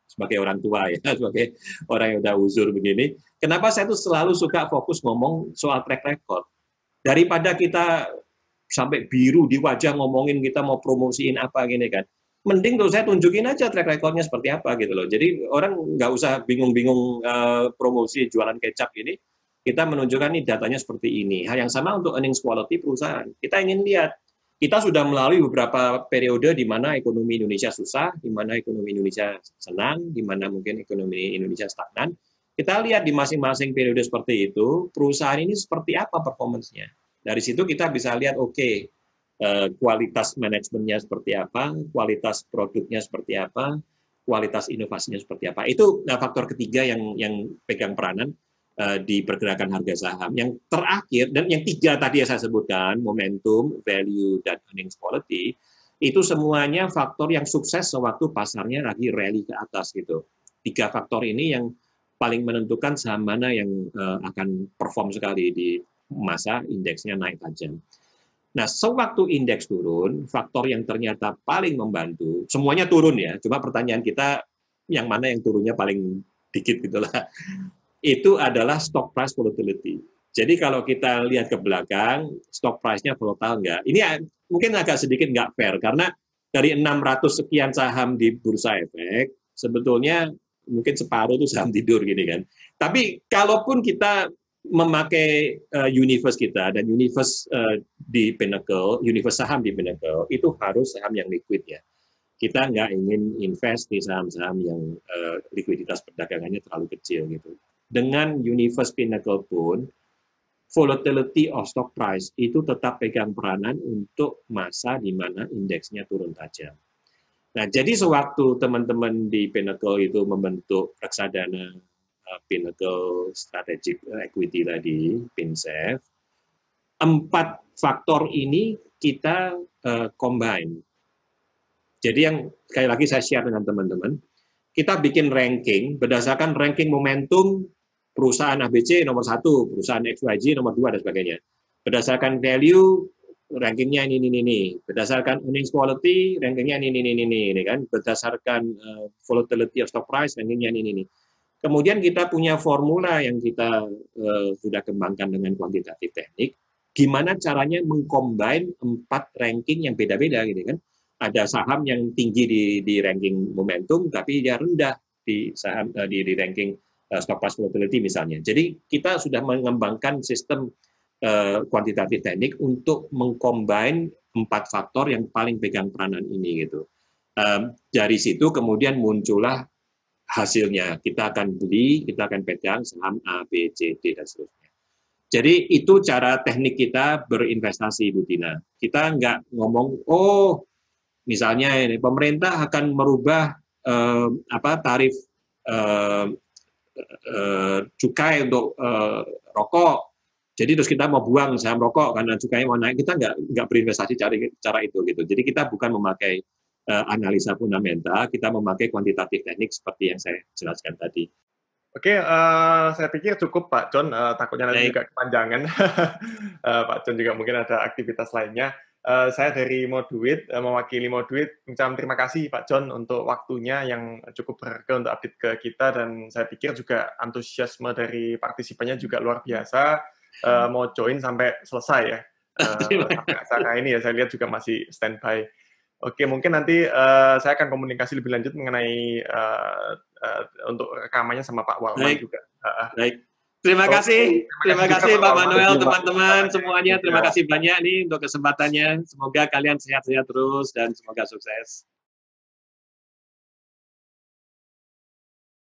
A: sebagai orang tua ya, sebagai orang yang udah uzur begini, kenapa saya tuh selalu suka fokus ngomong soal track record. Daripada kita sampai biru di wajah ngomongin kita mau promosiin apa gini kan, mending tuh saya tunjukin aja track recordnya seperti apa gitu loh. Jadi orang nggak usah bingung-bingung promosi jualan kecap ini, kita menunjukkan nih datanya seperti ini. Hal yang sama untuk earnings quality perusahaan. Kita ingin lihat, kita sudah melalui beberapa periode di mana ekonomi Indonesia susah, di mana ekonomi Indonesia senang, di mana mungkin ekonomi Indonesia stagnan. Kita lihat di masing-masing periode seperti itu, perusahaan ini seperti apa performance-nya. Dari situ kita bisa lihat, kualitas manajemennya seperti apa, kualitas produknya seperti apa, kualitas inovasinya seperti apa. Itu faktor ketiga yang pegang peranan di pergerakan harga saham. Yang terakhir, dan yang tiga tadi yang saya sebutkan, momentum, value, dan earnings quality, itu semuanya faktor yang sukses sewaktu pasarnya lagi rally ke atas gitu. Tiga faktor ini yang paling menentukan saham mana yang akan perform sekali di masa indeksnya naik tajam. Nah, sewaktu indeks turun, faktor yang ternyata paling membantu, semuanya turun ya, cuma pertanyaan kita, yang mana yang turunnya paling dikit gitulah, itu adalah stock price volatility. Jadi kalau kita lihat ke belakang, stock price-nya volatile nggak? Ini mungkin agak sedikit nggak fair, karena dari 600 sekian saham di Bursa Efek, sebetulnya mungkin separuh itu saham tidur gini kan. Tapi kalaupun kita memakai universe kita dan universe di Pinnacle, universe saham di Pinnacle, itu harus saham yang liquid ya. Kita nggak ingin invest di saham-saham yang likuiditas perdagangannya terlalu kecil gitu. Dengan universe Pinnacle pun, volatility of stock price itu tetap pegang peranan untuk masa di mana indeksnya turun tajam. Nah, jadi sewaktu teman-teman di Pinnacle itu membentuk reksadana Pinnacle Strategic Equity tadi, PINSEF, 4 faktor ini kita combine. Jadi yang sekali lagi saya share dengan teman-teman, kita bikin ranking berdasarkan ranking momentum perusahaan ABC nomor 1, perusahaan XYZ nomor 2 dan sebagainya. Berdasarkan value, rankingnya ini. Berdasarkan earnings quality, rankingnya ini kan. Berdasarkan volatility of stock price, rankingnya ini. Kemudian kita punya formula yang kita sudah kembangkan dengan kuantitatif teknik, gimana caranya mengcombine 4 ranking yang beda-beda gitu kan. Ada saham yang tinggi di ranking momentum, tapi dia rendah di saham di ranking stock price volatility misalnya. Jadi kita sudah mengembangkan sistem kuantitatif teknik untuk mengcombine 4 faktor yang paling pegang peranan ini gitu. Dari situ kemudian muncullah hasilnya. Kita akan beli, kita akan pegang saham A, B, C, D, dan seterusnya. Jadi itu cara teknik kita berinvestasi, Bu Tina. Kita nggak ngomong, misalnya ini pemerintah akan merubah tarif cukai untuk rokok. Jadi terus kita mau buang saham rokok karena cukainya mau naik. Kita nggak berinvestasi cara itu gitu. Jadi kita bukan memakai analisa fundamental, kita memakai kuantitatif teknik seperti yang saya jelaskan tadi.
B: Oke, saya pikir cukup Pak John, takutnya nanti juga kepanjangan. Pak John juga mungkin ada aktivitas lainnya. Saya dari Moduit, mewakili Moduit, mengucapkan terima kasih Pak John untuk waktunya yang cukup berharga untuk update ke kita, dan saya pikir juga antusiasme dari partisipannya juga luar biasa, mau join sampai selesai ya. Sampai acara ini ya, saya lihat juga masih standby. Oke, mungkin nanti saya akan komunikasi lebih lanjut mengenai untuk rekamannya sama Pak Walman juga.
A: Baik. Terima kasih Pak Manuel, teman-teman semuanya. Terima kasih banyak nih untuk kesempatannya. Semoga kalian sehat-sehat terus dan semoga sukses.